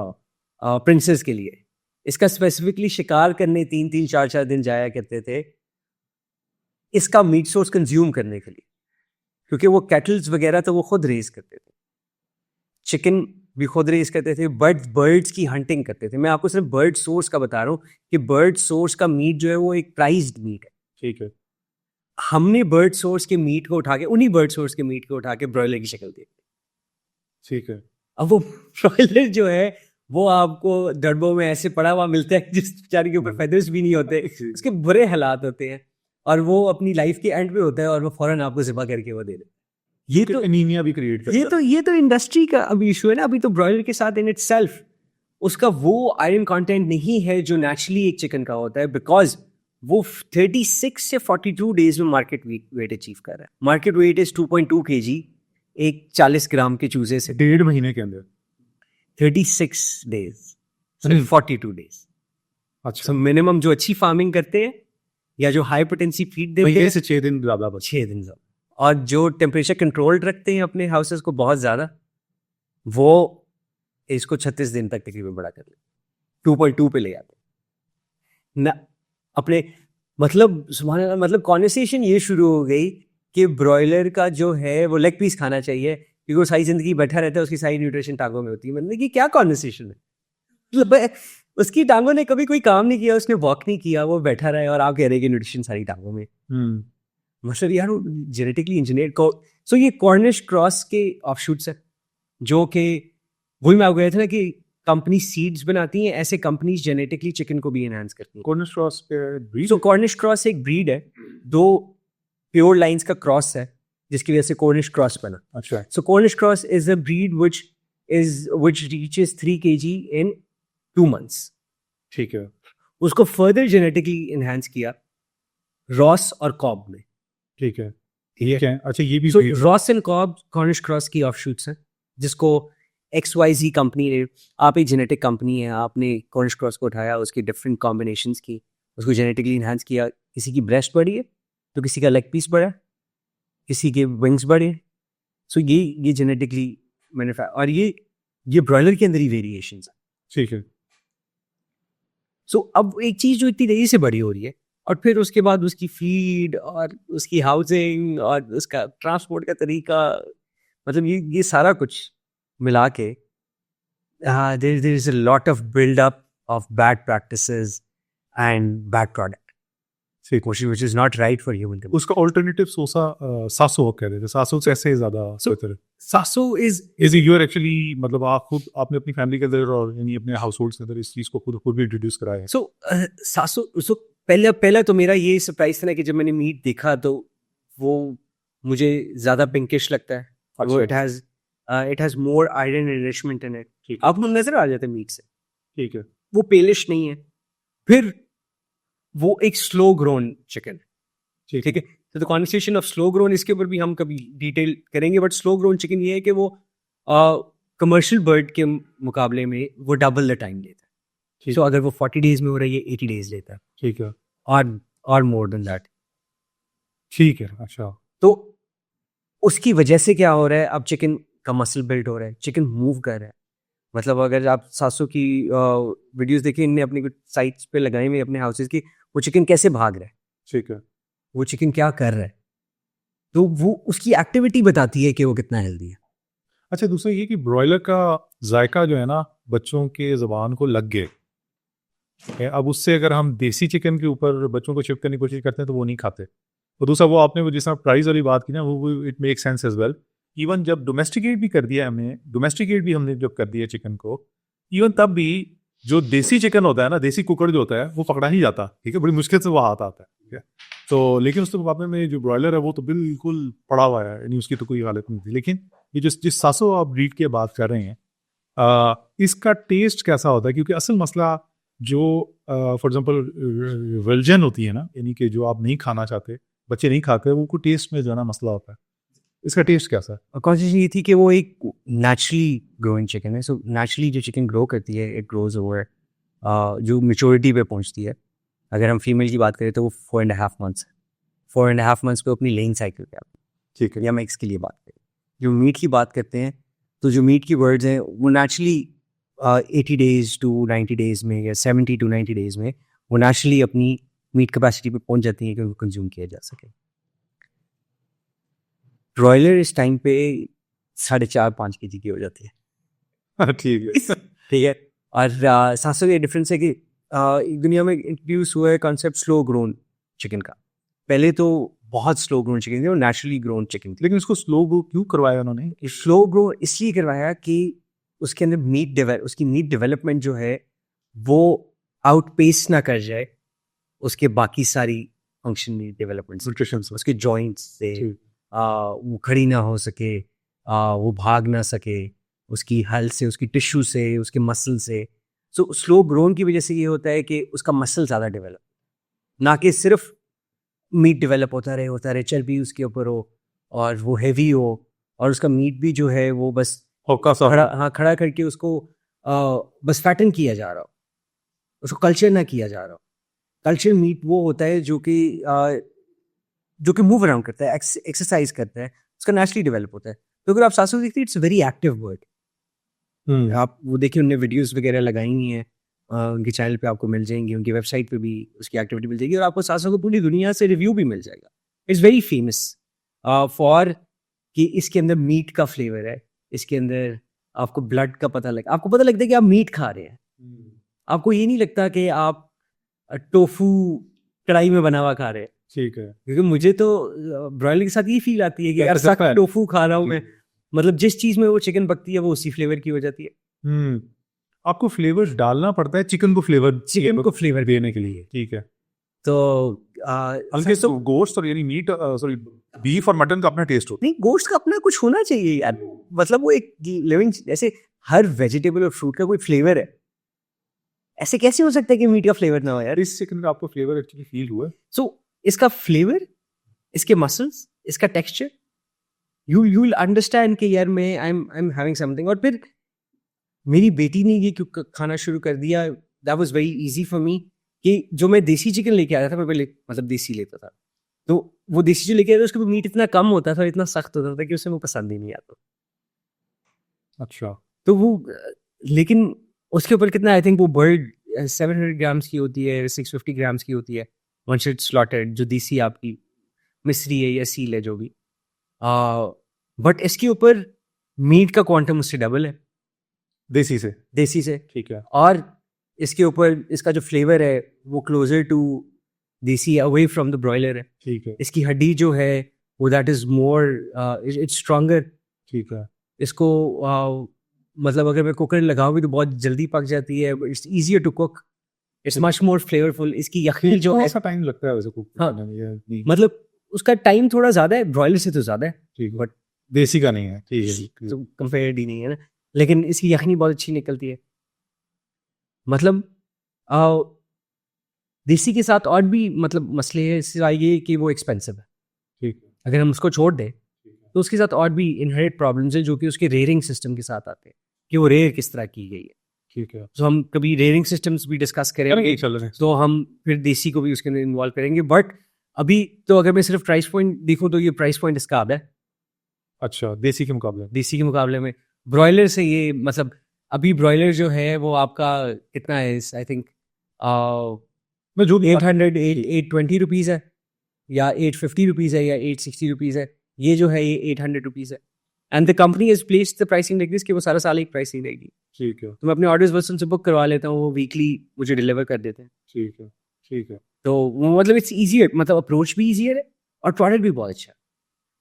प्रिंसेस के लिए। इसका स्पेसिफिकली शिकार करने 3-3, 4-4 दिन जाया करते थे इसका मीट सोर्स कंज्यूम करने के लिए, क्योंकि वो कैटल्स वगैरह तो वो खुद रेज करते थे, चिकन भी खुद रेज करते थे, बट बर्ड्स की हंटिंग करते थे। मैं आपको सिर्फ बर्ड सोर्स का बता रहा हूँ कि बर्ड सोर्स का मीट जो है वो एक प्राइज्ड मीट है। ठीक है। हमने बर्ड सोर्स के मीट को उठा के उन्हीं बर्ड सोर्स के मीट को उठा के ब्रॉयलर की शक्ल दी। ठीक है। अब वो ब्रॉयलर जो है वो आपको डब्बों में ऐसे पड़ा हुआ मिलता है जिस बेचारे के ऊपर फेदर्स भी नहीं होते, उसके बुरे हालात होते हैं और वो अपनी लाइफ के एंड पे होता है और वो फौरन आपको ज़िबा करके वो दे दे। ये तो एनीमिया भी क्रिएट करता है। ये तो इंडस्ट्री का अभी इशू है ना। अभी तो ब्रॉयलर के साथ इन इटसेल्फ उसका वो आयरन कंटेंट नहीं है जो नेचुरली एक चिकन का होता है, बिकॉज वो 36 से 42 डेज में मार्केट वेट अचीव कर रहा है। मार्केट वेट इज 2.2 kg एक 40 ग्राम के चूजे से। 1.5 महीने के अंदर 36 डेज 42 डेज। अच्छा। सो मिनिमम जो अच्छी फार्मिंग करते हैं या जो हाई पोटेंसी फीड देते हैं से 6 दिन ज्यादा बस। 6 दिन ज्यादा, और जो टेम्परेचर कंट्रोल्ड रखते हैं अपने हाउसेस को बहुत ज्यादा, वो इसको 36 दिन तक तकरीबन बड़ा कर ले 2.2 पे ले जाते हैं ना अपने। मतलब सुभान अल्लाह, मतलब कॉन्वर्सेशन ये शुरू हो गई कि ब्रॉयलर का जो है वो लेग पीस खाना चाहिए क्योंकि वो सारी जिंदगी बैठा रहता है, उसकी सारी न्यूट्रिशन टांगों में होती है। मतलब कि क्या कॉन्वर्सेशन है? मतलब उसकी टांगों ने कभी कोई काम नहीं किया, उसने वॉक नहीं किया, वो बैठा रहा है और आप कह रहे हैं कि न्यूट्रिशन सारी टांगों में। मतलब यार वो जेनेटिकली इंजीनियर्ड को। सो ये कॉर्निश क्रॉस के ऑफशूट्स है जो कि वही मैं आपको कहता था ना कि कंपनी सीड्स बनाती हैं, ऐसे कंपनीज जेनेटिकली चिकन को भी एनहांस करती हैं। कॉर्निश क्रॉस के ब्रीड। सो कॉर्निश क्रॉस एक ब्रीड है, 2 प्योर लाइंस का क्रॉस है जिसकी वजह से कॉर्निश क्रॉस बना। अच्छा। So Cornish cross is a breed which reaches 3 kg in 2 months. ठीक है। उसको फर्दर जेनेटिकली एनहांस किया रॉस और कॉब में। ठीक है। ठीक है। अच्छा, ये भी so Ross and Cobb Cornish cross की ऑफशूट्स हैं जिसको XYZ कंपनी ने, आप एक जेनेटिक कंपनी है, आपने कॉर्निश क्रॉस को उठाया, उसकी डिफरेंट कॉम्बिनेशंस की, उसको जेनेटिकली इन्हांस किया। किसी की ब्रेस्ट बढ़ी है तो किसी का लेग पीस बढ़ा, किसी के विंग्स बढ़े। सो ये जेनेटिकली मैन्युफैक्चर, और ये ब्रॉयलर के अंदर ही वेरिएशंस है। ठीक है। सो अब एक चीज़ जो इतनी तेजी से बड़ी हो रही है और फिर उसके बाद उसकी फीड और उसकी हाउसिंग और उसका ट्रांसपोर्ट का तरीका, मतलब ये सारा कुछ मिला के there is a lot of build up of bad practices and bad product which is not right for human consumption. उसका ऑल्टरनेटिव सासो कह रहे थे। सासो कैसे ज्यादा बेहतर है? सासो इज यूर एक्चुअली, मतलब आपने अपनी फैमिली के अंदर और यानी अपने हाउस होल्ड के अंदर इस चीज को खुद भी इंट्रोड्यूस कराया है? सासो पहला तो मेरा ये सरप्राइज था ना कि जब मैंने मीट देखा तो वो मुझे ज्यादा पिंकिश लगता है और वो it has more iron enrichment in it. आपको नजर आ जाता है मीट से। ठीक है। वो पेलिश नहीं है, फिर वो एक स्लो ग्रोन चिकन। ठीक है। तो the conversation of slow grown, इसके ऊपर भी हम कभी डिटेल करेंगे, बट स्लो ग्रोन चिकन ये है कि वो कमर्शियल बर्ड के मुकाबले में वो डबल द टाइम लेता है। ठीक सो अगर वो 40 डेज में हो रहा है, ये 80 डेज लेता है, ठीक है, और मोर देन दैट। ठीक है। अच्छा, तो उसकी वजह से क्या हो रहा है, अब चिकन का मसल बिल्ड हो रहा है, चिकन मूव कर रहा है। मतलब अगर आप सासू की वीडियोस देखिए, इनने अपनी कुछ साइट्स पे लगाई हुई अपने हाउसेस की, वो चिकन कैसे भाग रहा है, ठीक है। वो चिकन क्या कर रहा है, तो वो उसकी एक्टिविटी बताती है कि वो कितना हेल्दी है। अच्छा, दूसरा ये कि ब्रॉयलर का जायका जो है ना बच्चों के ज़बान को लग गए है। अब उससे अगर हम देसी चिकन के ऊपर बच्चों को शिफ्ट करने की कोशिश करते हैं तो वो नहीं खाते। और दूसरा वो आपने वो जिस तरह प्राइस वाली बात की ना, वो it make sense as well. Even जब डोमेस्टिकेट भी कर दिया हमने जब कर दिया चिकन को, इवन तब भी जो देसी चिकन होता है ना, देसी कुकर जो होता है, वो पकड़ा ही जाता, ठीक है, बड़ी मुश्किल से वो हाथ आता है, ठीक है। तो लेकिन उसके मुकाबले में जो ब्रॉयलर है वो तो बिल्कुल पड़ा हुआ है, यानी उसकी तो कोई हालत नहीं थी। लेकिन ये जिस सासो आप ब्रीड की बात कर रहे हैं, इसका टेस्ट कैसा होता है? क्योंकि असल मसला जो फॉर एग्जांपल वर्जन होती है ना, यानी कि जो आप नहीं खाना चाहते, बच्चे नहीं खाते, वो को टेस्ट में जो है ना मसला होता है। इसका टेस्ट कैसा है? और कॉन्सेप्ट ये थी कि वो एक नेचुरली ग्रोइंग चिकन है। सो नेचुरली जो चिकन ग्रो करती है, इट ग्रोज ओवर जो मेच्योरिटी पे पहुंचती है। अगर हम फीमेल की बात करें तो वो 4.5 मंथ्स है। 4.5 मंथ्स पे अपनी लेइंग साइकिल पे आती है। ठीक है। या मिक्स के लिए बात करें, जो मीट की बात करते हैं, तो जो मीट की वर्ड्स हैं वो नेचुरली 80 डेज टू 90 डेज में या 70 टू 90 डेज में वो नेचुरली अपनी मीट कैपेसिटी पे पहुंच जाती है कि उनको कंज्यूम किया जा सके। ब्रॉयलर इस टाइम पे 4.5-5 kg की हो जाती है। ठीक है। ठीक है। और सासों ये डिफरेंस है कि दुनिया में इंट्रोड्यूस हुआ है कॉन्सेप्ट स्लो ग्रोन चिकन का। पहले तो बहुत स्लो ग्रोन चिकन थी और नेचुरली ग्रोन चिकन थी। लेकिन उसको स्लो ग्रो क्यों करवाया उन्होंने? स्लो ग्रो इसलिए करवाया कि उसके अंदर उसकी मीट डेवलपमेंट जो है वो आउटपेस ना कर जाए उसके बाकी सारी फंक्शन डेवलपमेंट, न्यूट्रिशन से। उसके जॉइंट्स से ठीक। वो खड़ी ना हो सके, वो भाग ना सके, उसकी हल से, उसकी टिश्यू से, उसके मसल से। सो स्लो ग्रोन की वजह से ये होता है कि उसका मसल ज़्यादा डेवलप, ना कि सिर्फ मीट डेवलप होता रहे, चर्बी उसके ऊपर हो और वो हैवी हो और उसका मीट भी जो है वो बस होका सा। खड़ा करके उसको बस फैटन किया जा रहा हो, उसको कल्चर ना किया जा रहा हो। कल्चर मीट वो होता है जो कि मूव अराउंड करता है, एक्सरसाइज करता है, उसका नेचुरली डेवलप होता है। तो अगर आप सासू देखते हैं, इट्स वेरी एक्टिव बर्ड। आप वो देखिए, उन्होंने वीडियोस वगैरह लगाई हुई हैं, उनके चैनल पे आपको मिल जाएंगी, उनकी वेबसाइट पे भी उसकी एक्टिविटी मिल जाएगी और आपको सासों को पूरी दुनिया से रिव्यू भी मिल जाएगा। इट्स वेरी फेमस फॉर कि इसके अंदर मीट का फ्लेवर है, इसके अंदर आपको ब्लड का पता लगता है कि आप मीट खा रहे हैं। आपको ये नहीं लगता कि आप टोफू कढ़ाई में बना हुआ खा रहे हैं। ठीक है। क्योंकि मुझे तो ब्रॉयलर के साथ ये फील आती है कि यार सख्त टोफू खा रहा हूँ मैं। मतलब जिस चीज में वो चिकन पकती है वो उसी फ्लेवर की हो जाती है। आपको फ्लेवर डालना पड़ता है चिकन को फ्लेवर देने के लिए। ठीक है। तो हल्के तो गोश्त और यानी मीट, सॉरी बीफ और मटन का अपना टेस्ट होता नहीं, गोश्त का अपना कुछ होना चाहिए यार। मतलब वो एक लिविंग, जैसे हर वेजिटेबल और फ्रूट का कोई फ्लेवर है, ऐसे कैसे हो सकता है कि मीट का फ्लेवर ना हो यार। है। इस चिकन का आपको फ्लेवर एक्चुअली फील हुआ? सो इसका फ्लेवर, इसके मसल्स, इसका टेक्सचर, यू विल अंडरस्टैंड कि यार मैं आई एम हैविंग समथिंग। और फिर मेरी बेटी ने ये क्यों खाना शुरू कर दिया, that was very easy for me. कि जो मैं देसी चिकन लेके आया था, मैं पहले मतलब देसी लेता था, तो वो देसी जो लेके आया था उसके मीट इतना कम होता था, इतना सख्त होता था कि उसे मुझे पसंद ही नहीं आता। अच्छा। तो वो लेकिन उसके ऊपर कितना, आई थिंक वो बर्ड 700 ग्राम्स की होती है, 650 ग्राम्स की होती है, वंस इट्स स्लॉटेड, जो देसी आपकी मिस्री है या सील है जो भी। बट इसके ऊपर मीट का क्वांटम उससे डबल है देसी से। ठीक है। और इसके ऊपर इसका जो फ्लेवर है वो क्लोजर टू देसी, अवे फ्रॉम द ब्रॉयलर है। ठीक है। इसकी हड्डी जो है वो that is more, it's stronger. ठीक है। इसको मतलब अगर मैं कुकर लगाऊंगी तो बहुत जल्दी पक जाती है, it's easier to cook, it's much more flavourful. इसकी यखनी जो है, ऐसा टाइम लगता है वैसे कुक करने में या नहीं? मतलब उसका टाइम थोड़ा ज्यादा है, ब्रॉयलर से तो ज्यादा है, ठीक है। बट देसी का नहीं है। ठीक है। तो कंपेयर्ड ही नहीं है ना। लेकिन इसकी यखनी बहुत अच्छी निकलती है। मतलब देसी के साथ और भी मतलब मसले हैं, सिवाय ये कि वो एक्सपेंसिव है। अगर हम उसको छोड़ दें तो उसके साथ और भी इनहेरिट प्रॉब्लम्स हैं जो कि उसके रेयरिंग सिस्टम के साथ आते हैं कि वो रेयर किस तरह की गई है। ठीक है, तो हम कभी रेयरिंग सिस्टम्स भी डिस्कस करेंगे, चल रहे हैं। तो हम फिर देसी को भी उसके अंदर इन्वॉल्व करेंगे। बट अभी तो अगर मैं सिर्फ प्राइस पॉइंट देखूँ तो ये प्राइस पॉइंट इसका आधा है अच्छा, देसी के मुकाबले देसी के मुकाबले में। ब्रॉयलर से ये मतलब अभी ब्रॉयलर जो है वो आपका कितना है, आई थिंक मैं जो भी 820 रुपीज़ है या 850 रुपीज़ है या 860 रुपीज़ है। ये जो है ये 800 रुपीज़ है। And the company is placed the pricing like this कि वो सारा साल एक प्राइसिंग रहेगी। ठीक है, तो मैं अपने ऑर्डर्स बस उनसे बुक करवा लेता हूँ, वो वीकली मुझे डिलीवर कर देते हैं। ठीक है, ठीक है। तो वो मतलब इट्स ईजियर, मतलब अप्रोच भी ईजियर है और प्रोडक्ट भी बहुत अच्छा है।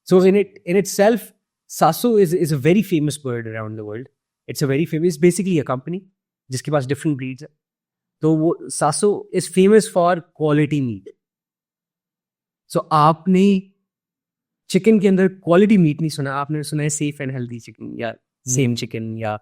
So in itself Sasso is a very famous bird around the world. It's a very famous, basically a company जिसके पास डिफरेंट ब्रीड्स है। तो वो Sasso is famous for quality meat. So आपने चिकन के अंदर क्वालिटी मीट नहीं सुना, आपने सुना है सेफ एंड हेल्दी चिकन या सेम चिकन या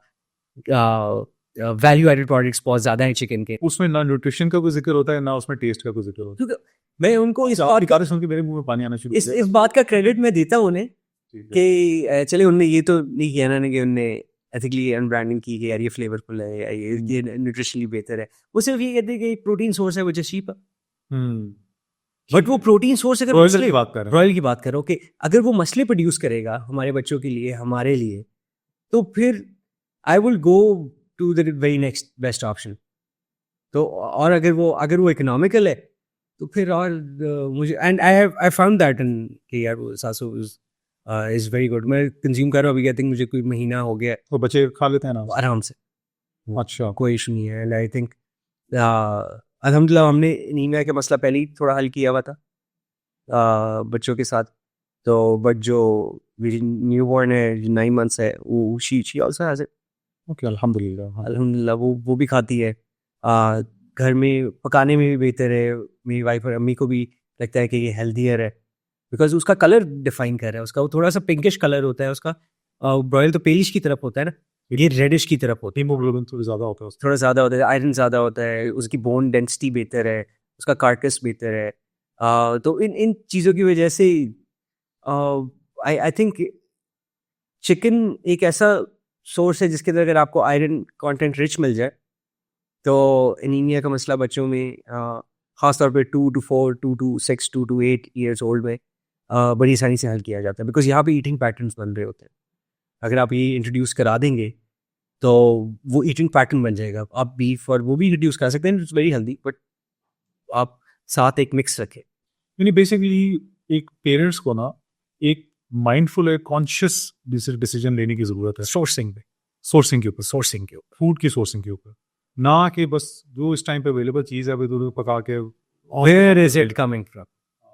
वैल्यू एडेड प्रोडक्ट्स बहुत ज्यादा है चिकन के। उसमें ना न्यूट्रिशन का कोई जिक्र होता है ना उसमें टेस्ट का कोई जिक्र होता है। क्योंकि मैं उनको इस बात बात सुन के मेरे मुंह में पानी आना शुरू इस बात का क्रेडिट मैं देता हूँ उन्हें कि चले उनने ये तो नहीं किया ना कि उनने एथिकली अनब्रांडिंग की कि यार ये फ्लेवरफुल है या ये न्यूट्रिशनली बेहतर है। वो सिर्फ ये कहते हैं कि प्रोटीन सोर्स है विच इज चीप। बट वो प्रोटीन सोर्स अगर ब्रॉयलर की बात कर रहे हैं। ब्रॉयल की बात करो कि अगर वो मसले प्रोड्यूस करेगा हमारे बच्चों के लिए, हमारे लिए, तो फिर I will go to the very next best option. तो और अगर वो इकोनॉमिकल है तो फिर और मुझे and I found that in कि यार वो सासू इज वेरी गुड। मैं कंज्यूम कर रहा हूँ अभी, आई थिंक मुझे कोई महीना हो गया, वो बच्चे खा लेते हैं ना आराम से, अच्छा कोई इशू नहीं है। एंड आई थिंक अल्हम्दुलिल्लाह हमने एनीमिया का मसला पहले ही थोड़ा हल किया हुआ था बच्चों के साथ। तो बट जो मेरी न्यू बॉर्न है 9 मंथ्स है, वो she also has it. Okay, अल्हम्दुलिल्लाह। अल्हम्दुलिल्लाह वो भी खाती है। घर में पकाने में भी बेहतर है। मेरी वाइफ और अम्मी को भी लगता है कि ये हेल्दियर है बिकॉज उसका कलर डिफाइन कर रहा है उसका, वो थोड़ा सा पिंकिश कलर होता है उसका। ब्रॉयल तो पेलिश की तरफ होता है ना, ये रेडिश की तरफ होता है, हीमोग्लोबिन थोड़ा ज़्यादा होता है उसमें। थोड़ा ज़्यादा होता है, आयरन ज़्यादा होता है, उसकी बोन डेंसिटी बेहतर है, उसका कार्कस बेहतर है। तो इन चीज़ों की वजह से आई थिंक चिकन एक ऐसा सोर्स है जिसके अंदर अगर आपको आयरन कंटेंट रिच मिल जाए तो एनीमिया का मसला बच्चों में ख़ासतौर पे 2 to 4, 2 to 6, 2 to 8 years old में बड़ी आसानी से हल किया जाता है बिकॉज यहाँ पे ईटिंग पैटर्न्स बन रहे होते हैं। अगर आप ये इंट्रोड्यूस करा देंगे तो वो ईटिंग पैटर्न बन जाएगा। आप बीफ और वो भी इंट्रोड्यूस कर सकते हैं, इट्स वेरी हेल्दी, बट आप साथ एक मिक्स रखें। यानी बेसिकली एक पेरेंट्स को ना एक माइंडफुल है कॉन्शियस डिसीजन लेने की ज़रूरत है सोर्सिंग के ऊपर फूड की सोर्सिंग के ऊपर, ना कि बस जो इस टाइम पे अवेलेबल चीज़ है वो पका के where is it coming from.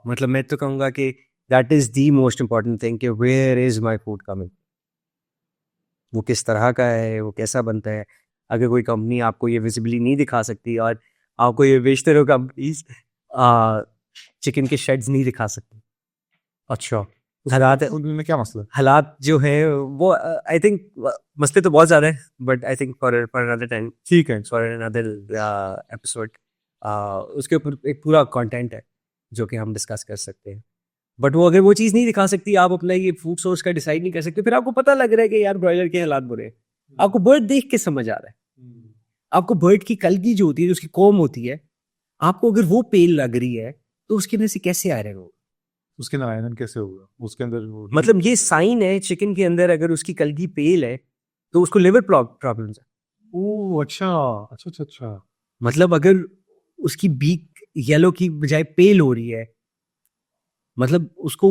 मतलब मैं तो कहूँगा कि that is the most important thing कि where is my food coming, वो किस तरह का है, वो कैसा बनता है। अगर कोई कंपनी आपको ये विजिबली नहीं दिखा सकती और आपको ये बेचते रहो कंपनीज चिकन के शेड्स नहीं दिखा सकती, अच्छा हालात उनमें क्या मसला है? हालात जो है वो आई थिंक मसले तो बहुत ज़्यादा है, but I think for another time, ठीक है, फॉर अनदर एपिसोड उसके ऊपर एक पूरा कंटेंट है जो कि हम डिस्कस कर सकते हैं। बट वो अगर वो चीज़ नहीं दिखा सकती, आप अपना ये फूड सोर्स का डिसाइड नहीं कर सकते, फिर आपको पता लग रहा है कि यार ब्रॉयलर के हालात बुरे हैं। आपको बर्ड देख के समझ आ रहा है, आपको बर्ड की कलगी जो होती है, उसकी कोम होती है, आपको अगर वो पेल लग रही है तो उसके अंदर से कैसे आ रहा है वो, उसके अंदर आयरन कैसे होगा, उसके अंदर वो मतलब ये साइन है चिकन के अंदर अगर उसकी कलगी पेल है तो उसको लिवर प्रॉब्लम्स है। ओह अच्छा। मतलब अगर उसकी बीक येलो की बजाय पेल हो रही है, मतलब उसको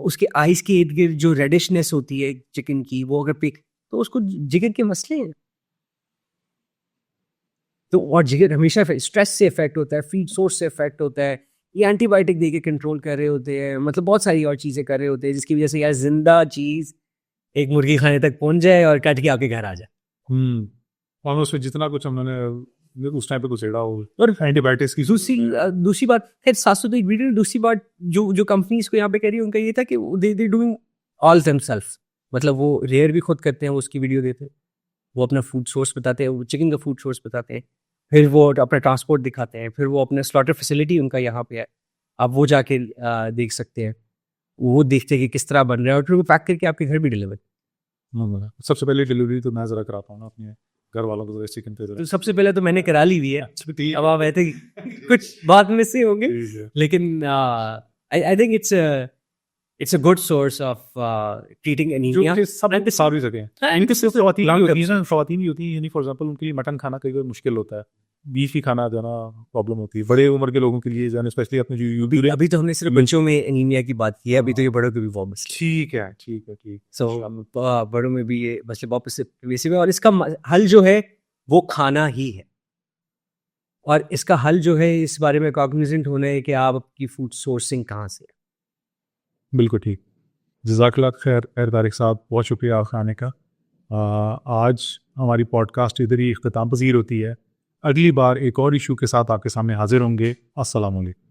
उसके आइज के इर्द गिर्द जो रेडिशनेस होती है चिकन की, वो अगर पे तो उसको जिगर के मसले हैं। तो और जिगर हमेशा स्ट्रेस से इफेक्ट होता है, फीड सोर्स से इफेक्ट होता है, ये एंटीबायोटिक दे के कंट्रोल कर रहे होते हैं, मतलब बहुत सारी और चीज़ें कर रहे होते हैं जिसकी वजह से यार जिंदा चीज़ एक मुर्गी खाने तक पहुंच जाए और कट के आपके घर आ जाए। और उसमें जितना कुछ हमने उस टाइम पे कुचेड़ा हो और एंटीबायोटिक्स की दूसरी बात खैर 700 तो इंग्रेडिएंट। दूसरी बात जो कंपनीज को यहाँ पे कह रही है उनका ये था कि दे डूइंग ऑल देमसेल्फ, मतलब वो रेयर भी खुद करते हैं, वो उसकी वीडियो देते हैं, वो अपना फूड सोर्स बताते हैं, वो चिकन का फूड सोर्स बताते हैं, फिर वो अपना ट्रांसपोर्ट दिखाते हैं, फिर वो अपना स्लॉटर फैसिलिटी उनका यहाँ पे है, आप वो जाके देख सकते हैं। वो देखते हैं कि किस तरह बन रहा है और फिर वो पैक करके आपके घर भी डिलीवर। सबसे पहले डिलीवरी तो मैं ज़रा कराता हूँ ना अपने घर वालों को, चिकन पे तो सबसे पहले तो मैंने करा ली हुई है, ज़रा। अब आप ऐसे कुछ बाद में से होंगे, लेकिन I think it's a good source of treating anaemia. जो सब सारी जगह हाँ, इनके सिर्फ ख़वातीन long भी term. होती है ना, ख़वातीन भी होती है, यानी फॉर एग्जांपल उनके लिए मटन खाना कई बार मुश्किल होता है, बीफ ही खाना जो है ना प्रॉब्लम होती है बड़े उम्र के लोगों के लिए, जो है स्पेशली अपने जो यूबी। अभी तो हमने सिर्फ बच्चों में एनीमिया की बात की है, अभी तो ये बड़ों के भी वापस। ठीक है, ठीक है, ठीक। सो बड़ों में भी ये मसले वापस से pervasive है और इसका हल जो है वो खाना ही है, और इसका हल जो है इस बारे में कॉग्निजेंट होना है कि आप आपकी फूड सोर्सिंग कहाँ से है। बिल्कुल ठीक। जज़ाकल्लाह खैर तारिक साहब, बहुत शुक्रिया आपका आने का। आज हमारी पॉडकास्ट इधर ही इख्तिताम पज़ीर होती है। अगली बार एक और इशू के साथ आपके सामने हाजिर होंगे। अस्सलाम वालेकुम।